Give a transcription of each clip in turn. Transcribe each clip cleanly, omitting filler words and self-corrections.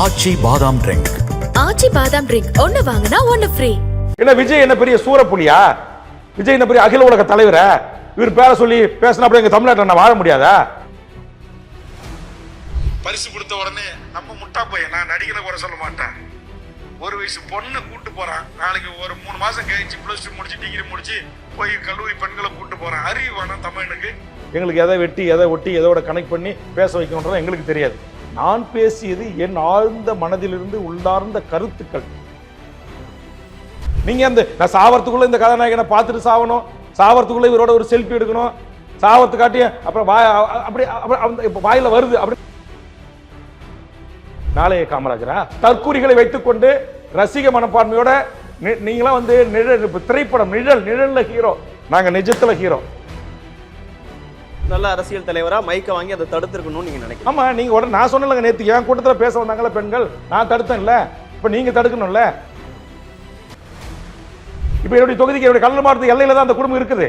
ஆச்சி பாதாம் ட்ரிங்க். ஆச்சி பாதாம் ட்ரிங்க் ஒன்னு வாங்குனா ஒன்னு ஃப்ரீ. என்ன விஜய் என்ன பெரிய சூரப்புலியா? விஜய் என்ன பெரிய அகில உலக தலைவரா? இவர் பேர சொல்லி பேசினா அப்படி எங்க தமிழ்நாட்டில் நான் வாழ முடியாதா? பரிசு கொடுத்த உடனே நம்ம முட்டா பையன், நான் நடிகரை குறை சொல்ல மாட்டேன், ஒரு வயசு பொண்ணு கூட்டு போறான், நாளைக்கு ஒரு 3 மாசம் கழிச்சு +2 முடிச்சு டிகிரி முடிச்சு போய் கல்லூரி பெண்களை கூட்டு போறான். அறிவு வேணாம் தமிழனுக்கு. எங்களுக்கு எதை வெட்டி எதை ஒட்டி எதோட கனெக்ட் பண்ணி பேச வைக்கணும்ன்றது எங்களுக்கு தெரியாது. நான் பேசியது என் ஆழ்ந்த மனதிலிருந்து உள்ளார்ந்த கருத்துக்கள். நீங்க அந்த நான் சாவறதுக்குள்ள இந்த கதாநாயகனை பார்த்துட்டு சாவணும், சாவறதுக்குள்ள இவரோட ஒரு செல்ஃபி எடுக்கணும், சாவறத்து காட்டி அப்புறம் அப்படி வாயில வருது அப்படி. நாளைய காமராஜரா தற்கூரிகளை வைத்துக்கொண்டு ரசிக மனப்பான்மையோட நீங்களாம் வந்து திரைப்படம் நிழல்ல ஹீரோ, நாங்க நிஜத்துல ஹீரோ. நல்ல அரசியல் தலைவரா மைக்க வாங்கி அதை தடுத்துருக்கணும்னு நீங்க நினைக்கிறீங்க? ஆமா, நீங்க உடனே நான் சொன்னலங்க, நேத்து என் கூட்டத்தில் பேச வந்தாங்கல்ல பெண்கள், நான் தடுத்தேன்ல, இப்ப நீங்க தடுக்கணும்ல. இப்ப என்னுடைய தொகுதிக்கு என்னுடைய கல்லூரி மாவட்ட எல்லையில தான் அந்த குடும்பம் இருக்குது.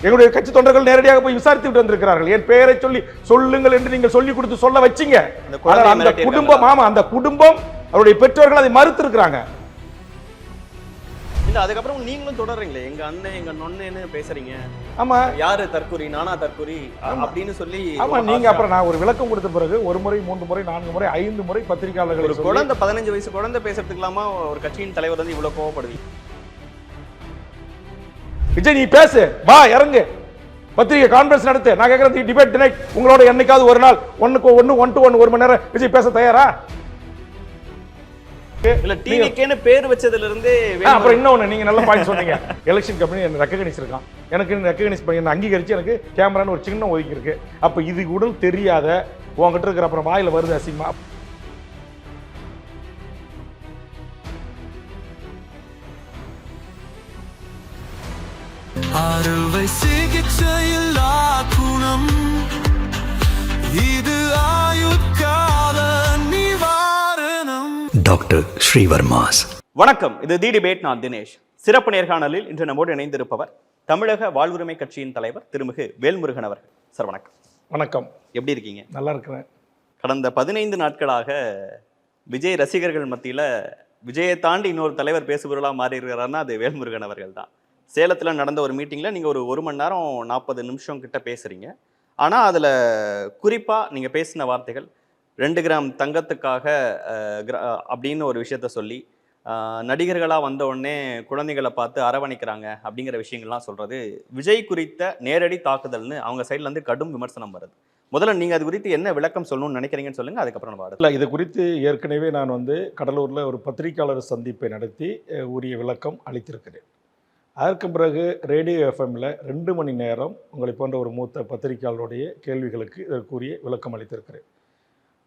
எங்களுடைய கட்சி தொண்டர்கள் நேரடியாக போய் விசாரித்து விட்டு வந்திருக்கிறார்கள். என் பெயரை சொல்லி சொல்லுங்கள் என்று நீங்கள் சொல்லி கொடுத்து சொல்ல வச்சீங்க. அந்த குடும்பம், ஆமா, அந்த குடும்பம் அவருடைய பெற்றோர்கள் அதை மறுத்து இருக்கிறாங்க. இல்ல அதுக்கப்புறம் நீங்களும் தொடர்றீங்களே, எங்க அண்ணன் எங்க நொண்ணேன்னு பேசுறீங்க. ஆமா, யாரு தற்கூரி, நானா தற்கூரி அப்படின்னு சொல்லி. ஆமா, நீங்க அப்புறம் நான் ஒரு விளக்கம் கொடுத்த பிறகு 1 முறை 3 முறை 4 முறை 5 முறை பத்திரிகையாளர்கள், ஒரு குழந்தை 15 வயசு குழந்தை பேசுறதுக்குலாமா ஒரு கட்சியின் தலைவர் வந்து இவ்வளவு கோவப்படுவீங்க? விஜய் நீ பேசு, வா இறங்கு, பத்திரிகை கான்ஃபரன்ஸ் நடத்து, நான் கேட்கறது டிபேட் டினைட். உங்களோட என்னைக்காவது ஒரு நாள் 1 மணி நேரம் விஜய் பேச தயாரா? இல்ல டிவிக்கேன்னு பேர் வச்சதுல இருந்து. அப்புறம் இன்னொன்னு நீங்க நல்ல பாயிண்ட் சொன்னீங்க, எலெக்ஷன் கம்பெனி என்ன ரெகக்னைஸ் இருக்கான், எனக்கு ரெகக்னைஸ் பண்ணி என்ன அங்கீகரிச்சு எனக்கு கேமரான்னு ஒரு சின்ன ஒதுக்கி இருக்கு. அப்ப இது கூட தெரியாத உங்ககிட்ட இருக்கிற அப்புறம் வாயில வருது அசிங்கமா. அறுவை சிகிச்சையில்லா குணம் இது, ஆயுட்கால நிவாரணம். டாக்டர் ஸ்ரீவர்மாஸ். வணக்கம், இது தி டிபேட். நான் தினேஷ். சிறப்பு நேர்காணலில் இன்று நம்மோடு இணைந்திருப்பவர் தமிழக வாழ்வுரிமை கட்சியின் தலைவர் திருமிகு வேல்முருகன் அவர்கள். சார் வணக்கம். வணக்கம். எப்படி இருக்கீங்க? நல்லா இருக்கிறேன். கடந்த 15 நாட்களாக விஜய் ரசிகர்கள் மத்தியில விஜயை தாண்டி இன்னொரு தலைவர் பேசுபொருளா மாறி இருக்கிறாருன்னா அது வேல்முருகன் அவர்கள் தான். சேலத்துல நடந்த ஒரு மீட்டிங்ல நீங்க ஒரு 1 மணி நேரம் 40 நிமிஷம் கிட்ட பேசுறீங்க. ஆனா அதுல குறிப்பா நீங்க பேசின வார்த்தைகள் 2 கிராம் தங்கத்துக்காக அப்படின்னு ஒரு விஷயத்த சொல்லி, நடிகர்களா வந்த உடனே குழந்தைகளை பார்த்து அரவணைக்கிறாங்க அப்படிங்கிற விஷயங்கள்லாம் சொல்றது விஜய் குறித்த நேரடி தாக்குதல்னு அவங்க சைட்ல இருந்து கடும் விமர்சனம் வருது. முதல்ல நீங்க அது குறித்து என்ன விளக்கம் சொல்லணும்னு நினைக்கிறீங்கன்னு சொல்லுங்க, அதுக்கப்புறம் நம்ம இல்லை, இது குறித்து ஏற்கனவே நான் வந்து கடலூர்ல ஒரு பத்திரிகையாளர் சந்திப்பை நடத்தி உரிய விளக்கம் அளித்திருக்கிறேன். அதற்கு பிறகு ரேடியோ எஃப்எம்ல 2 மணி நேரம் உங்களை போன்ற ஒரு மூத்த பத்திரிகையாளருடைய கேள்விகளுக்கு இதற்குரிய விளக்கம் அளித்திருக்கிறேன்.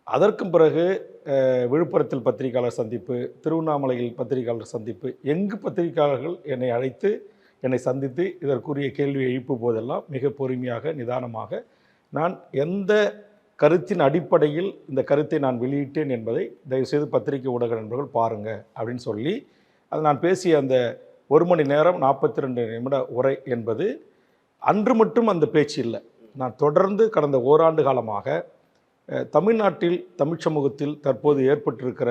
அதற்கும் பிறகு விழுப்புரத்தில் பத்திரிகையாளர் சந்திப்பு, திருவண்ணாமலையில் பத்திரிகையாளர் சந்திப்பு, எங்கு பத்திரிகையாளர்கள் என்னை அழைத்து என்னை சந்தித்து இதற்குரிய கேள்வி எழுப்பும் போதெல்லாம் மிக பொறுமையாக நிதானமாக நான் எந்த கருத்தின் அடிப்படையில் இந்த கருத்தை நான் வெளியிட்டேன் என்பதை தயவுசெய்து பத்திரிகை ஊடக நண்பர்கள் பாருங்கள் அப்படின்னு சொல்லி, அது நான் பேசிய அந்த 1 மணி நேரம் 42 நிமிட உரை என்பது அன்று மட்டும் அந்த பேச்சு இல்லை. நான் தொடர்ந்து கடந்த ஓராண்டு காலமாக தமிழ்நாட்டில் தமிழ் சமூகத்தில் தற்போது ஏற்பட்டிருக்கிற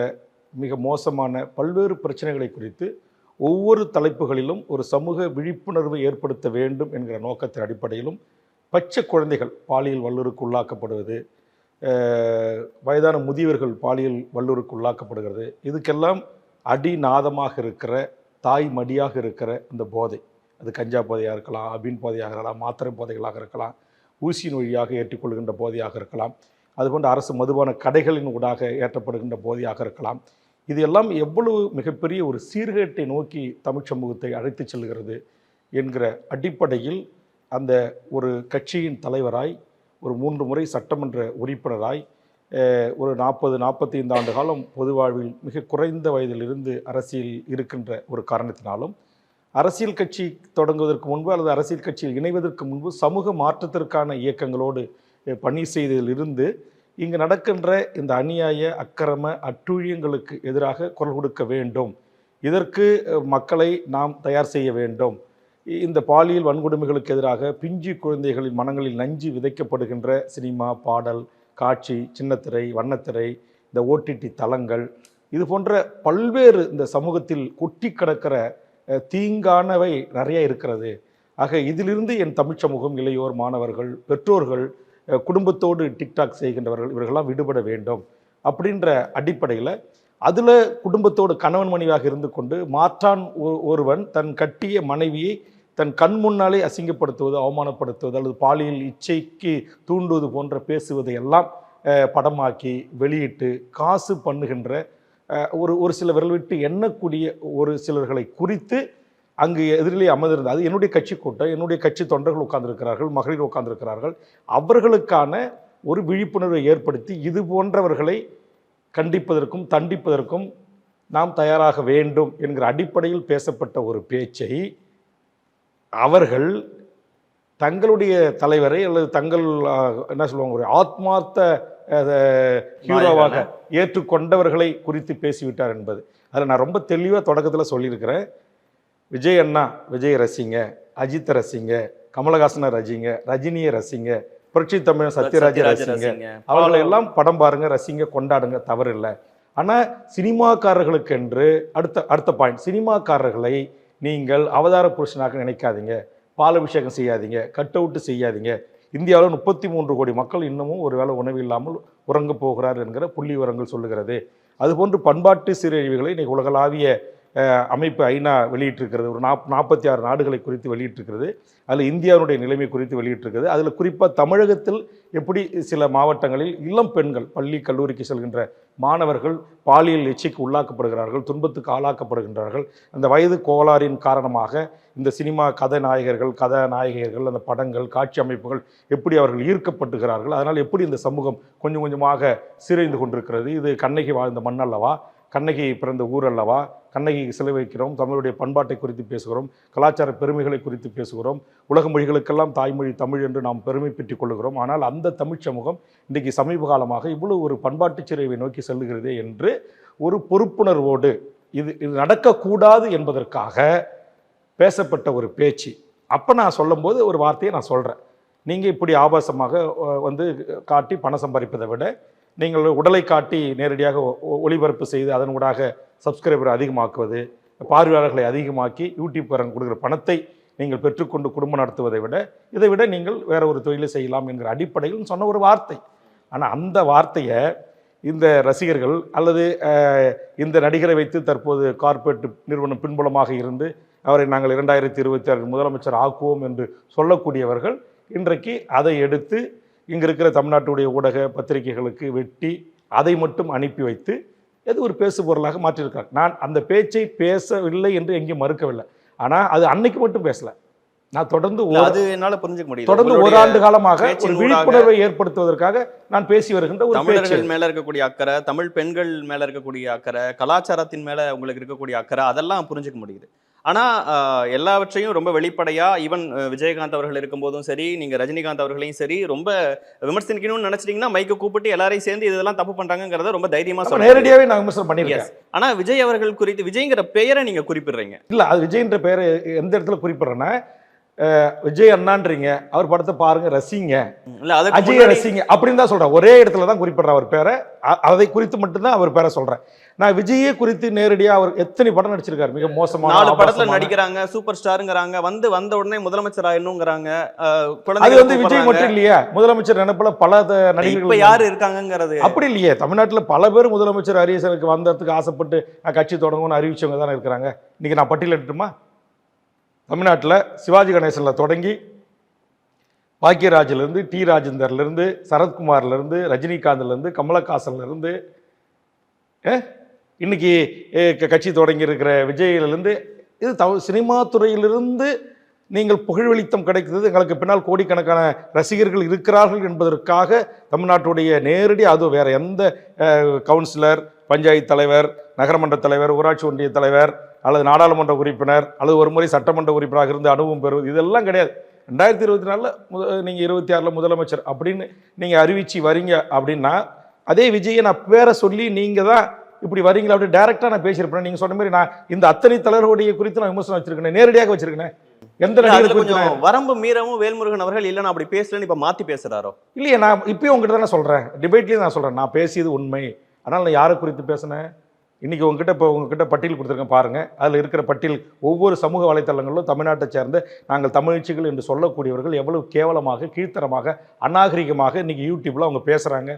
மிக மோசமான பல்வேறு பிரச்சனைகளை குறித்து ஒவ்வொரு தலைப்புகளிலும் ஒரு சமூக விழிப்புணர்வை ஏற்படுத்த வேண்டும் என்கிற நோக்கத்தின் அடிப்படையிலும், பச்சை குழந்தைகள் பாலியல் வல்லுறவுக்கு உள்ளாக்கப்படுவது, வயதான முதியவர்கள் பாலியல் வல்லுறவுக்கு உள்ளாக்கப்படுகிறது, இதுக்கெல்லாம் அடிநாதமாக இருக்கிற தாய் மடியாக இருக்கிற அந்த போதை, அது கஞ்சா போதையாக இருக்கலாம், அபின் போதையாக இருக்கலாம், மாத்திரை போதைகளாக இருக்கலாம், ஊசியின் வழியாக ஏற்றுக்கொள்கின்ற போதையாக இருக்கலாம், அதுபோன்ற அரசு மதுபான கடைகளின் ஊடாக ஏற்றப்படுகின்ற போதையாக இருக்கலாம். இது எல்லாம் எவ்வளவு மிகப்பெரிய ஒரு சீர்கேட்டை நோக்கி தமிழ் சமூகத்தை அழைத்து செல்கிறது என்கிற அடிப்படையில் அந்த ஒரு கட்சியின் தலைவராய், ஒரு 3 முறை சட்டமன்ற உறுப்பினராய், ஒரு 40-45 ஆண்டு காலம் பொது வாழ்வில் மிக குறைந்த வயதிலிருந்து அரசியல் இருக்கின்ற ஒரு காரணத்தினாலும், அரசியல் கட்சி தொடங்குவதற்கு முன்பு அல்லது அரசியல் கட்சியில் இணைவதற்கு முன்பு சமூக மாற்றத்திற்கான இயக்கங்களோடு பணி செய்ததிலிருந்து இங்கு நடக்கின்ற இந்த அநியாய அக்கிரம அட்டூழியங்களுக்கு எதிராக குரல் கொடுக்க வேண்டும், இதற்கு மக்களை நாம் தயார் செய்ய வேண்டும், இந்த பாலியல் வன்கொடுமைகளுக்கு எதிராக பிஞ்சு குழந்தைகளின் மனங்களில் நஞ்சு விதைக்கப்படுகின்ற சினிமா, பாடல், காட்சி, சின்னத்திரை, வண்ணத்திரை, இந்த இந்த ஓடிடி தளங்கள், இது போன்ற பல்வேறு இந்த சமூகத்தில் கொட்டி கிடக்கிற தீங்கானவை நிறைய இருக்கிறது. ஆக இதிலிருந்து என் தமிழ் சமூகம், இளையோர், மாணவர்கள், பெற்றோர்கள், குடும்பத்தோடு டிக்டாக் செய்கின்றவர்கள் இவர்களெல்லாம் விடுபட வேண்டும் அப்படின்ற அடிப்படையில் அதில் குடும்பத்தோடு கணவன் மனைவியாக இருந்து கொண்டு மாற்றான் ஒருவன் தன் கட்டிய மனைவியை தன் கண் முன்னாலே அசிங்கப்படுத்துவது, அவமானப்படுத்துவது அல்லது பாலியல் இச்சைக்கு தூண்டுவது போன்ற பேசுவதை எல்லாம் படமாக்கி வெளியிட்டு காசு பண்ணுகின்ற ஒரு சில விரல் விட்டு எண்ணக்கூடிய ஒரு சிலர்களை குறித்து அங்கு எதிரிலே அமர்ந்திருந்தது. அது என்னுடைய கட்சி கூட்டம், என்னுடைய கட்சி தொண்டர்கள் உட்கார்ந்திருக்கிறார்கள், மகளிர் உட்கார்ந்திருக்கிறார்கள். அவர்களுக்கான ஒரு விழிப்புணர்வை ஏற்படுத்தி இது போன்றவர்களை கண்டிப்பதற்கும் தண்டிப்பதற்கும் நாம் தயாராக வேண்டும் என்கிற அடிப்படையில் பேசப்பட்ட ஒரு பேச்சை அவர்கள் தங்களுடைய தலைவரை அல்லது தங்கள் என்ன சொல்லுவாங்க, ஒரு ஆத்மார்த்த ஹீரோவாக ஏற்றுக்கொண்டவர்களை குறித்து பேசிவிட்டார் என்பது. அதில் நான் ரொம்ப தெளிவாக தொடக்கத்தில் சொல்லியிருக்கிறேன். விஜய் அண்ணா விஜய் ரசிங்க, அஜித்தை ரசிங்க, கமலஹாசனை ரசிங்க, ரஜினியை ரசிங்க, புரட்சி தமிழ் சத்யராஜை ரசிங்க, அவர்களை எல்லாம் படம் பாருங்க, ரசிங்க, கொண்டாடுங்க, தவறு இல்லை. ஆனால் சினிமாக்காரர்களுக்கென்று அடுத்த பாயிண்ட், சினிமாக்காரர்களை நீங்கள் அவதார புருஷனாக நினைக்காதீங்க, பாலபிஷேகம் செய்யாதீங்க, கட் அவுட்டு செய்யாதீங்க. இந்தியாவில் 33 கோடி மக்கள் இன்னமும் ஒரு வேளை உணவு இல்லாமல் உறங்க போகிறார் என்கிற புள்ளி விவரங்கள் சொல்லுகிறது. அதுபோன்று பண்பாட்டு சீரழிவுகளை இன்னைக்கு உலகளாவிய அமைப்பு ஐநா வெளியிட்டிருக்கிறது. ஒரு 46 நாடுகளை குறித்து வெளியிட்டிருக்கிறது. அதில் இந்தியாவுடைய நிலைமை குறித்து வெளியிட்டிருக்கிறது. அதில் குறிப்பாக தமிழகத்தில் எப்படி சில மாவட்டங்களில் இளம் பெண்கள் பள்ளி கல்லூரிக்கு செல்கின்ற மாணவர்கள் பாலியல் இச்சைக்கு உள்ளாக்கப்படுகிறார்கள், துன்பத்துக்கு ஆளாக்கப்படுகின்றார்கள். அந்த வயது கோளாறின் காரணமாக இந்த சினிமா கதாநாயகர்கள் அந்த படங்கள், காட்சி அமைப்புகள் எப்படி அவர்கள் ஈர்க்கப்பட்டுகிறார்கள். அதனால் எப்படி இந்த சமூகம் கொஞ்சம் கொஞ்சமாக சீரழிந்து கொண்டிருக்கிறது. இது கண்ணகி வாழ்ந்த மண் அல்லவா, கண்ணகி பிறந்த ஊர் அல்லவா, கண்ணகிக்கு சிலை வைக்கிறோம், தமிழுடைய பண்பாட்டை குறித்து பேசுகிறோம், கலாச்சார பெருமைகளை குறித்து பேசுகிறோம், உலக மொழிகளுக்கெல்லாம் தாய்மொழி தமிழ் என்று நாம் பெருமை பெற்றுக் கொள்கிறோம். ஆனால் அந்த தமிழ் சமூகம் இன்றைக்கு சமீப காலமாக இவ்வளவு ஒரு பண்பாட்டு சிறைவை நோக்கி செல்லுகிறதே என்று ஒரு பொறுப்புணர்வோடு இது நடக்கக்கூடாது என்பதற்காக பேசப்பட்ட ஒரு பேச்சு. அப்போ நான் சொல்லும்போது ஒரு வார்த்தையை நான் சொல்கிறேன். நீங்கள் இப்படி ஆபாசமாக வந்து காட்டி பணம் சம்பாதிப்பதை விட நீங்கள் உடலை காட்டி நேரடியாக ஒளிபரப்பு செய்து அதன் ஊடாக சப்ஸ்கிரைபரை அதிகமாக்குவது, பார்வையாளர்களை அதிகமாக்கி யூடியூப்காரங்க கொடுக்குற பணத்தை நீங்கள் பெற்றுக்கொண்டு குடும்பம் நடத்துவதை விட இதை விட நீங்கள் வேற ஒரு தொழிலை செய்யலாம் என்கிற அடிப்படையில் சொன்ன ஒரு வார்த்தை. ஆனால் அந்த வார்த்தையை இந்த ரசிகர்கள் அல்லது இந்த நடிகரை வைத்து தற்போது கார்ப்பரேட் நிறுவனம் பின்புலமாக இருந்து அவரை நாங்கள் 2026 முதலமைச்சர் ஆக்குவோம் என்று சொல்லக்கூடியவர்கள் இன்றைக்கு அதை எடுத்து இங்கே இருக்கிற தமிழ்நாட்டுடைய ஊடக பத்திரிகைகளுக்கு வெட்டி அதை மட்டும் அனுப்பி வைத்து எது ஒரு பேசு பொருளாக மாற்றியிருக்காங்க. நான் அந்த பேச்சை பேசவில்லை என்று எங்கேயும் மறுக்கவில்லை. ஆனால் அது அன்னைக்கு மட்டும் பேசல. நான் தொடர்ந்து ஒரு ஆண்டு காலமாக ஒரு விழிப்புணர்வை ஏற்படுத்துவதற்காக நான் பேசி வருகின்ற ஒரு தமிழர்கள் மேல இருக்கக்கூடிய அக்கறை, தமிழ் பெண்கள் மேல இருக்கக்கூடிய அக்கறை, கலாச்சாரத்தின் மேல உங்களுக்கு இருக்கக்கூடிய அக்கறை, அதெல்லாம் புரிஞ்சுக்க முடியுது. ஆனா எல்லாவற்றையும் ரொம்ப வெளிப்படையா ஈவன் விஜயகாந்த் அவர்கள் இருக்கும்போதும் சரி, நீங்க ரஜினிகாந்த் அவர்களையும் சரி ரொம்ப விமர்சனிக்கணும்னு நினைச்சிட்டீங்கன்னா மைக்கை கூப்பிட்டு எல்லாரையும் சேர்ந்து இதெல்லாம் தப்பு பண்றாங்கிறத ரொம்ப தைரியமா சொல்ல நேரடியாவே நான் விமர்சனம் பண்ணிருக்கேன். ஆனா விஜய் அவர்கள் குறித்து விஜய்ங்கிற பெயரை நீங்க குறிப்பிடுறீங்க. இல்ல, அது விஜய்ன்ற பெயரை எந்த இடத்துல குறிப்பிடுறேன்னா, விஜய் அண்ணான்றீங்க, அவர் படத்தை பாருங்க, ரசிங்க, அஜய ரசிங்க அப்படின்னு தான் சொல்றேன். ஒரே இடத்துல தான் குறிப்பிடுற அவர் பேரை, அதை குறித்து மட்டும்தான் அவர் பேரை சொல்றேன். நான் விஜயே குறித்து நேரடியா அவர் எத்தனை படம் நடிச்சிருக்காரு, மிக மோசமான 4 படத்துல நடிக்கிறாங்க, சூப்பர் ஸ்டாருங்கிறாங்க, வந்த உடனே முதலமைச்சர் ஆயிடணுங்கிறாங்க. அது வந்து விஜய் மட்டும் இல்லையா, முதலமைச்சர் நினைப்புல பல நடிகர்கள் யாரு இருக்காங்கிறது அப்படி இல்லையே. தமிழ்நாட்டுல பல பேர் முதலமைச்சர் அரியசனுக்கு வந்ததுக்கு ஆசைப்பட்டு கட்சி தொடங்கணும்னு அறிவிச்சவங்க தானே இருக்கிறாங்க. இன்னைக்கு நான் பட்டியலிட்டுமா? தமிழ்நாட்டில் சிவாஜி கணேசனில் தொடங்கி பாக்கியராஜிலிருந்து, டி ராஜேந்தர்லேருந்து, சரத்குமார்லேருந்து, ரஜினிகாந்த்லேருந்து, கமலஹாசன்லேருந்து, இன்னைக்கு கட்சி தொடங்கி இருக்கிற விஜயிலிருந்து, இது சினிமா துறையிலிருந்து நீங்கள் புகழ்வெளித்தம் கிடைக்கிறது. எங்களுக்கு பின்னால் கோடிக்கணக்கான ரசிகர்கள் இருக்கிறார்கள் என்பதற்காக தமிழ்நாட்டுடைய நேரடி, அது வேற எந்த கவுன்சிலர், பஞ்சாயத்து தலைவர், நகரமன்ற தலைவர், ஊராட்சி ஒன்றிய தலைவர் அல்லது நாடாளுமன்ற உறுப்பினர் அல்லது ஒரு முறை சட்டமன்ற உறுப்பினராக இருந்து அனுபவம் பெறுவது இதெல்லாம் கிடையாது. 2024 நீங்கள் 26 முதலமைச்சர் அப்படின்னு நீங்கள் அறிவிச்சு வரீங்க அப்படின்னா, அதே விஜயை நான் பேரை சொல்லி நீங்கள் தான் இப்படி வரீங்களா அப்படி டைரக்டாக நான் பேசியிருப்பேன். நீங்கள் சொன்ன மாதிரி நான் இந்த அத்தனை தலைவருடைய குறித்து நான் விமர்சனம் வச்சிருக்கேன், நேரடியாக வச்சிருக்கேன். எந்த கொஞ்சம் வரம்பு மீறவும் வேல்முருகன் அவர்கள் இல்லை நான் அப்படி பேசலன்னு இப்போ மாற்றி பேசுகிறாரோ? இல்லையே, நான் இப்பயும் உங்ககிட்ட தானே சொல்கிறேன், டிபேட்லேயும் நான் சொல்கிறேன், நான் பேசியது உண்மை, அதனால் நான் யாரை குறித்து பேசினேன்? இன்றைக்கி உங்ககிட்ட பட்டியல் கொடுத்துருக்கேன் பாருங்கள். அதில் இருக்கிற பட்டியல் ஒவ்வொரு சமூக வலைத்தளங்களிலும் தமிழ்நாட்டை சேர்ந்த நாங்கள் தமிழ்ச்சிகள் என்று சொல்லக்கூடியவர்கள் எவ்வளவு கேவலமாக, கீழ்த்தரமாக, அநாகரிகமாக இன்றைக்கி யூடியூப்பில் அவங்க பேசுகிறாங்க.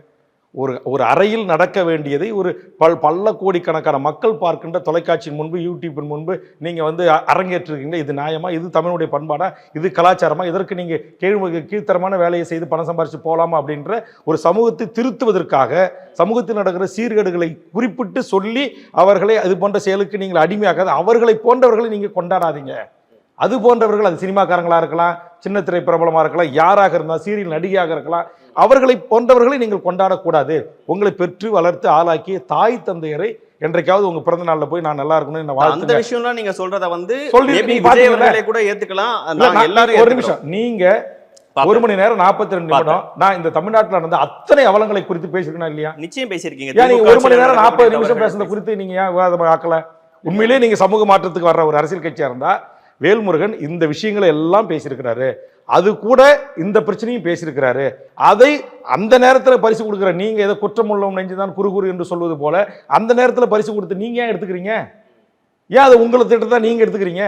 ஒரு அறையில் நடக்க வேண்டியதை ஒரு பல கோடிக்கணக்கான மக்கள் பார்க்கின்ற தொலைக்காட்சியின் முன்பு, யூடியூப்பின் முன்பு நீங்கள் அரங்கேற்றிருக்கீங்க. இது நியாயமா? இது தமிழுடைய பண்பாடா? இது கலாச்சாரமா? இதற்கு நீங்கள் கீழ்த்தரமான வேலையை செய்து பணம் சம்பாரிச்சு போகலாமா அப்படின்ற ஒரு சமூகத்தை திருத்துவதற்காக சமூகத்தில் நடக்கிற சீர்கேடுகளை குறிப்பிட்டு சொல்லி அவர்களை அது போன்ற செயலுக்கு நீங்கள் அடிமையாக்காது. அவர்களை போன்றவர்களை நீங்கள் கொண்டாடாதீங்க. அது போன்றவர்கள், அது சினிமாக்காரங்களாக இருக்கலாம், சின்ன திரை பிரபலமாக இருக்கலாம், யாராக இருந்தால், சீரியல் நடிகையாக இருக்கலாம், அவர்களை போன்றவர்களை நீங்கள் கொண்டாடக்கூடாது. உங்களை பெற்று வளர்த்து ஆளாக்கிய தாய் தந்தையரை என்றைக்காவது உங்க பிறந்த நாள்ல போய் நான் நல்லா இருக்கணும் அந்த விஷயம்லாம் நீங்க சொல்றத கூட ஏத்துக்கலாம். ஒரு நிமிஷம், நீங்க 1 மணி நேரம் 42 நிமிடம் நான் இந்த தமிழ்நாட்டில் நடந்த அத்தனை அவலங்களை குறித்து பேசிருக்கேன் இல்லையா? நிச்சயம் பேசியிருக்கீங்க. நீங்க 1 மணி நேரம் 40 நிமிஷம் பேசுறத குறித்து நீங்க ஏன் விவாதம் ஆக்கல? உண்மையிலேயே நீங்க சமூக மாற்றத்துக்கு வர்ற ஒரு அரசியல் கட்சியா இருந்தா வேல்முருகன் இந்த விஷயங்களை எல்லாம் பேசியிருக்கிறாரு. அது கூட இந்த பிரச்சனையும் பேசியிருக்கிறாரு. அதை அந்த நேரத்தில் பரிசு கொடுக்குற நீங்க ஏதோ குற்றம் உள்ளவன் நெஞ்சுதான் குறுகுறு என்று சொல்வது போல அந்த நேரத்தில் பரிசு கொடுத்து நீங்க ஏன் எடுத்துக்கிறீங்க? ஏன் அது உங்களை திட்டத்தான் நீங்க எடுத்துக்கிறீங்க?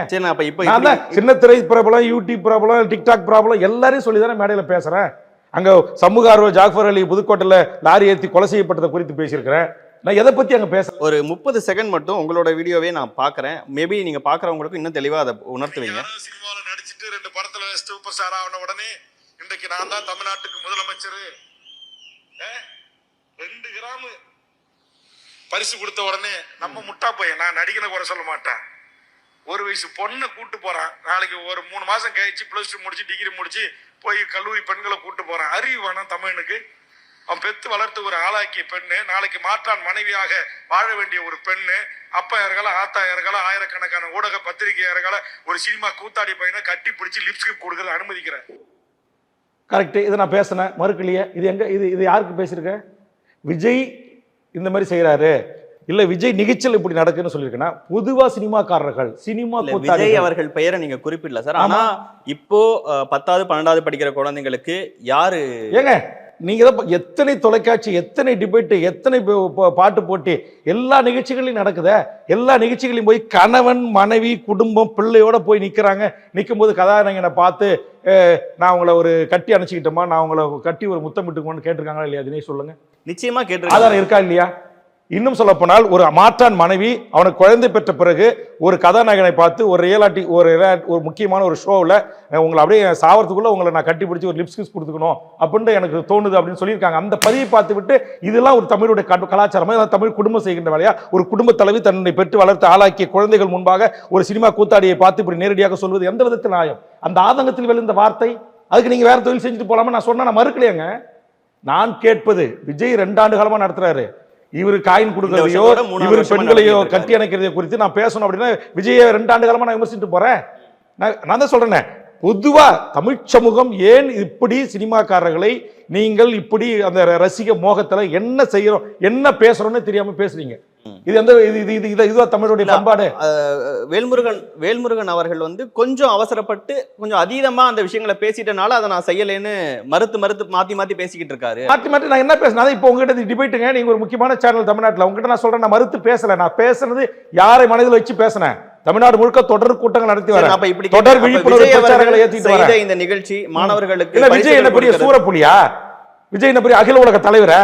சின்ன திரை பிரபலம், யூடியூப் பிரபலம், டிக்டாக் பிரபலம் எல்லாரையும் சொல்லி தானே மேடையில் பேசுறேன். அங்க சமூக ஆர்வலர் ஜாஃபர் அலி புதுக்கோட்டையில் லாரி ஏற்றி கொலை செய்யப்பட்டதை குறித்து பேசியிருக்கிறேன். நான் எதை பத்தி அங்க பேச ஒரு 30 செகண்ட் மட்டும் உங்களோட வீடியோவே நான் பாக்குறேன். மேபி நீங்க பாக்குறவங்களுக்கு இன்னும் தெளிவா அதை உணர்த்துவீங்க. சினிமால நடிச்சிட்டு 2 படத்துல சூப்பர் ஸ்டார் ஆன உடனே இன்றைக்கு நான் தான் தமிழ்நாட்டுக்கு முதலமைச்சர் 2 கிராம் பரிசு கொடுத்த உடனே நம்ம முட்டா பையன், நான் நடிகனை குறை சொல்ல மாட்டேன், 1 வயசு பொண்ணை கூட்டு போறான். நாளைக்கு ஒரு 3 மாசம் கழிச்சு +2 முடிச்சு டிகிரி முடிச்சு போய் கல்லூரி பெண்களை கூட்டு போறான். அறிவு வேணாம் தமிழனுக்கு? அவன் பெத்து வளர்த்து ஒரு ஆளாக்கிய பெண்ணு, நாளைக்கு மாற்றான் மனைவியாக வாழ வேண்டிய ஒரு பெண்ணு, அப்பா யாருக்கால ஆத்தா யாருக்கால ஆயிரக்கணக்கான ஊடக பத்திரிகை யாருக்கால ஒரு சினிமா கூத்தாடி பையனை கட்டி பிடிச்சி லிப்ஸ்கிப் கொடுக்கறது அனுமதிக்கிறேன். கரெக்ட். இதை நான் பேசினேன், மறுக்கலையே. இது எங்க இது யாருக்கு பேசியிருக்கேன்? விஜய் இந்த மாதிரி செய்யறாரு, இல்ல விஜய் நிகழ்ச்சியில் இப்படி நடக்குன்னு சொல்லியிருக்கேன்னா பொதுவா சினிமாக்காரர்கள், சினிமா விஜய் அவர்கள் பெயரை நீங்க குறிப்பிடல சார். ஆனா இப்போ 10வது 12வது படிக்கிற குழந்தைங்களுக்கு யாரு ஏங்க நீங்க எத்தனை தொலைக்காட்சி, எத்தனை டிபேட், எத்தனை பாட்டு போட்டி, எல்லா நிகழ்ச்சிகளையும் நடக்குதே. எல்லா நிகழ்ச்சிகளையும் போய் கணவன் மனைவி குடும்பம் பிள்ளையோட போய் நிற்கிறாங்க. நிற்கும் போது கதாநாயகனை பார்த்து நான் உங்களை ஒரு கட்டி அணைச்சிக்கிட்டோமா, நான் உங்களை கட்டி ஒரு முத்தம் விட்டுக்குமான்னு கேட்டிருக்காங்களா இல்லையா? தினேஷ் சொல்லுங்க. நிச்சயமா கேட்டு ஆதாரம் இருக்கா இல்லையா? இன்னும் சொல்ல போனால் ஒரு மாற்றான் மனைவி அவனுக்கு குழந்தை பெற்ற பிறகு ஒரு கதாநாயகனை பார்த்து ஒரு ரியாலிட்டி ஒரு முக்கியமான ஒரு ஷோவில் உங்களை அப்படியே சாவறதுக்குள்ள உங்களை நான் கட்டி பிடிச்சி ஒரு லிப்ஸ்கிஸ் கொடுத்துக்கணும் அப்படின்னு எனக்கு தோணுது அப்படின்னு சொல்லியிருக்காங்க. அந்த பதிவை பார்த்து விட்டு இதெல்லாம் ஒரு தமிழுடைய கலாச்சாரமா, தமிழ் குடும்பம் செய்கின்ற வேலையா? ஒரு குடும்ப தலைவி தன்னை பெற்று வளர்த்து ஆளாக்கிய குழந்தைகள் முன்பாக ஒரு சினிமா கூத்தாடியை பார்த்து இப்படி நேரடியாக சொல்வது எந்த விதத்தில் நியாயம்? அந்த ஆதங்கத்தில் விழுந்த வார்த்தை. அதுக்கு நீங்க வேற தொழில் செஞ்சுட்டு போலாமா? நான் சொன்னா நான் மறுக்கலையாங்க. நான் கேட்பது, விஜய் 2 ஆண்டு காலமா நடத்துறாரு. இவரு காயின் கொடுக்கறதையோ இவரு பெண்களையோ கட்டி அணைக்கிறதை குறித்து நான் பேசணும் அப்படின்னா விஜய 2 ஆண்டு காலமா நான் விமர்சிட்டு போறேன். நான் தான் சொல்றேன், பொதுவா தமிழ் சமூகம் ஏன் இப்படி சினிமாக்காரர்களை நீங்கள் இப்படி அந்த ரசிக மோகத்துல என்ன செய்யறோம் என்ன பேசுறோம்னு தெரியாம பேசுறீங்க? இது எந்த இதுவா தமிழுடைய பண்பாடு? வேல்முருகன் அவர்கள் கொஞ்சம் அவசரப்பட்டு கொஞ்சம் அதீதமா அந்த விஷயங்களை பேசிட்டனால அதை நான் செய்யலேன்னு மறுத்து மாத்தி பேசிக்கிட்டு இருக்காரு. மாத்தி நான் என்ன பேசினா இப்போ உங்ககிட்ட டிபேட்டுங்க. நீங்க ஒரு முக்கியமான சேனல் தமிழ்நாட்டில், உங்ககிட்ட நான் சொல்றேன், நான் மறுத்து பேசல. நான் பேசுறது யாரை மனதில் வச்சு பேசினேன்? தமிழ்நாடு முழுக்க தொடர் கூட்டங்கள் நடத்தி வரேன், தொடர் விழிப்புணர்வு பிரச்சாரங்களை ஏத்திட்டு வரேன். இந்த நிகழ்ச்சி மாணவர்களுக்கு இல்ல விஜய் என்ன பெரிய சூரப்புலியா? விஜய் என்ன பெரிய அகில உலக தலைவரா?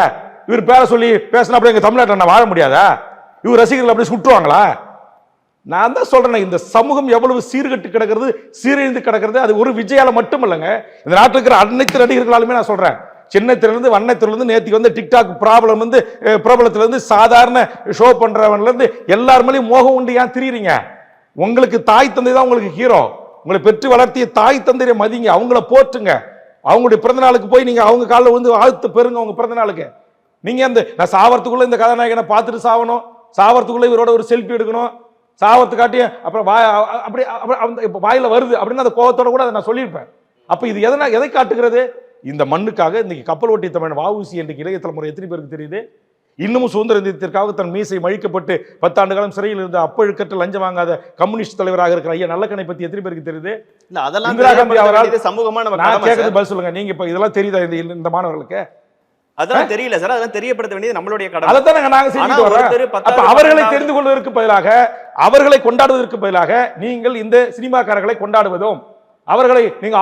இவர் பேர சொல்லி பேசினா அப்படி எங்க தமிழ்நாட்டில் நான் வாழ முடியாதா? இவர் ரசிகர்கள் அப்படி சுட்டுவாங்களா? நான் தான் சொல்றேன், இந்த சமூகம் எவ்வளவு சீர்கட்டு கிடக்கிறது, சீரழிந்து கிடக்கிறது. அது ஒரு விஜயால மட்டும் இல்லைங்க, இந்த நாட்டில் இருக்கிற அனைத்து நடிகர்களாலுமே நான் சொல்றேன். சின்னத்திலிருந்து வண்ணத்திலிருந்து நேற்றுக்கு டிக்டாக் பிரபலத்திலிருந்து சாதாரண ஷோ பண்றவன்ல இருந்து எல்லாருமேலையும் மோகம் உண்டு. ஏன் திரியுறீங்க? உங்களுக்கு தாய் தந்தை தான் உங்களுக்கு ஹீரோ. உங்களை பெற்று வளர்த்திய தாய் தந்தையை மதிங்க, அவங்கள போற்றுங்க. அவங்களுடைய பிறந்த நாளுக்கு போய் நீங்க அவங்க காலில் வந்து வாழ்த்து பெறுங்க. அவங்க பிறந்த நாளுக்கு நீங்க நான் சாவறதுக்குள்ள இந்த கதாநாயகனை பார்த்துட்டு சாவணும், சாவறதுக்குள்ள இவரோட ஒரு செல்ஃபி எடுக்கணும், சாவத்து காட்டி அப்புறம் அப்படி இப்போ வாயில வருது அப்படின்னு அந்த கோபத்தோட கூட அதை நான் சொல்லியிருப்பேன். அப்ப இது எதை காட்டுகிறது? இந்த மண்ணுக்காக இன்னைக்கு கப்பல் ஓட்டி தமிழ் வஉசி இன்றைக்கு இளைய தலைமுறை எத்தனை பேருக்கு தெரியுது? இன்னமும் சுதந்திர தினத்திற்காக தன் மீசை மழிக்கப்பட்டு 10 ஆண்டு காலம் சிறையில் இருந்த அப்பழுக்கற்று லஞ்சம் வாங்காத கம்யூனிஸ்ட் தலைவராக இருக்கிற ஐயா நல்லக்கண்ணை பத்தி எத்தனை பேருக்கு தெரியுது? அதெல்லாம் இந்திரா காந்தி அவரால் சமூகமா நான் கேட்கறது பதில் சொல்லுங்க. நீங்க இப்ப இதெல்லாம் தெரியுதா இந்த மாணவர்களுக்கு? அதான் தெரியல சார், அதெல்லாம் தெரியப்படுத்த வேண்டியது நம்மளுடைய கடமை. அதைத்தான் நாங்க செஞ்சுட்டு வரோம். அப்ப அவர்களை தெரிந்து கொள்வதற்கு பதிலாக, அவர்களை கொண்டாடுவதற்கு பதிலாக நீங்கள் இந்த சினிமாக்காரர்களை கொண்டாடுவதும், அவர்களை நீங்க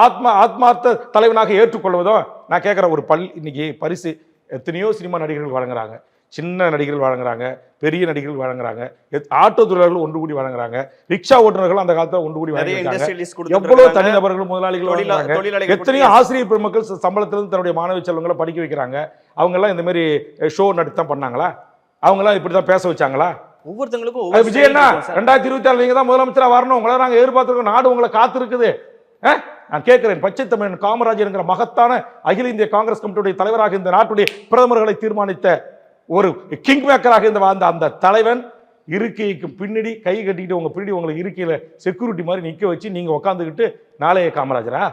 ஆத்மார்த்த தலைவனாக ஏற்றுக்கொள்வதும். நான் கேட்கிறேன், ஒரு இன்னைக்கு பரிசு எத்தனையோ சினிமா நடிகர்கள் வழங்குறாங்க, சின்ன நடிகர்கள் வழங்குறாங்க, பெரிய நடிகர்கள் வழங்குறாங்க, ஆட்டோ தொழிலாளர்கள் ஒன்று கூடி வழங்குறாங்க, ரிக்ஷா ஓட்டுநர்கள் அந்த காலத்துல ஒன்று கூடி வழங்குறாங்க, எவ்வளவு தனிநபர்கள் முதலாளிகள் வழங்குறாங்க, எத்தனையோ ஆசிரியர் பெருமக்கள் சம்பளத்திலிருந்து தன்னுடைய மாணவ செல்வங்களை படிக்க வைக்கிறாங்க. அவங்க எல்லாம் இந்த மாதிரி ஷோ நடத்தான் பண்ணாங்களா? அவங்க எல்லாம் இப்படிதான் பேச வச்சாங்களா? ஒவ்வொருத்தங்களுக்கும் விஜய் என்ன 2024 நீங்க தான் முதலமைச்சரா வரணும், உங்களை நாங்க எதிர்பார்த்திருக்கோம், நாடு உங்களை காத்து இருக்குது. நான் கேட்கிறேன், பச்சை தமிழன் காமராஜர் என்கிற மகத்தான அகில இந்திய காங்கிரஸ் கமிட்டியுடைய தலைவராக இந்த நாட்டுடைய பிரதமர்களை தீர்மானித்த ஒரு கிங் மேக்கராக இந்த வாழ்ந்த அந்த தலைவன் இருக்கைக்கு பின்னாடி கை கட்டிக்கிட்டு உங்க பின்னாடி உங்களை இருக்கையில செக்யூரிட்டி மாதிரி நிக்க வச்சு நீங்க உட்காந்துக்கிட்டு நாளைய காமராஜரா?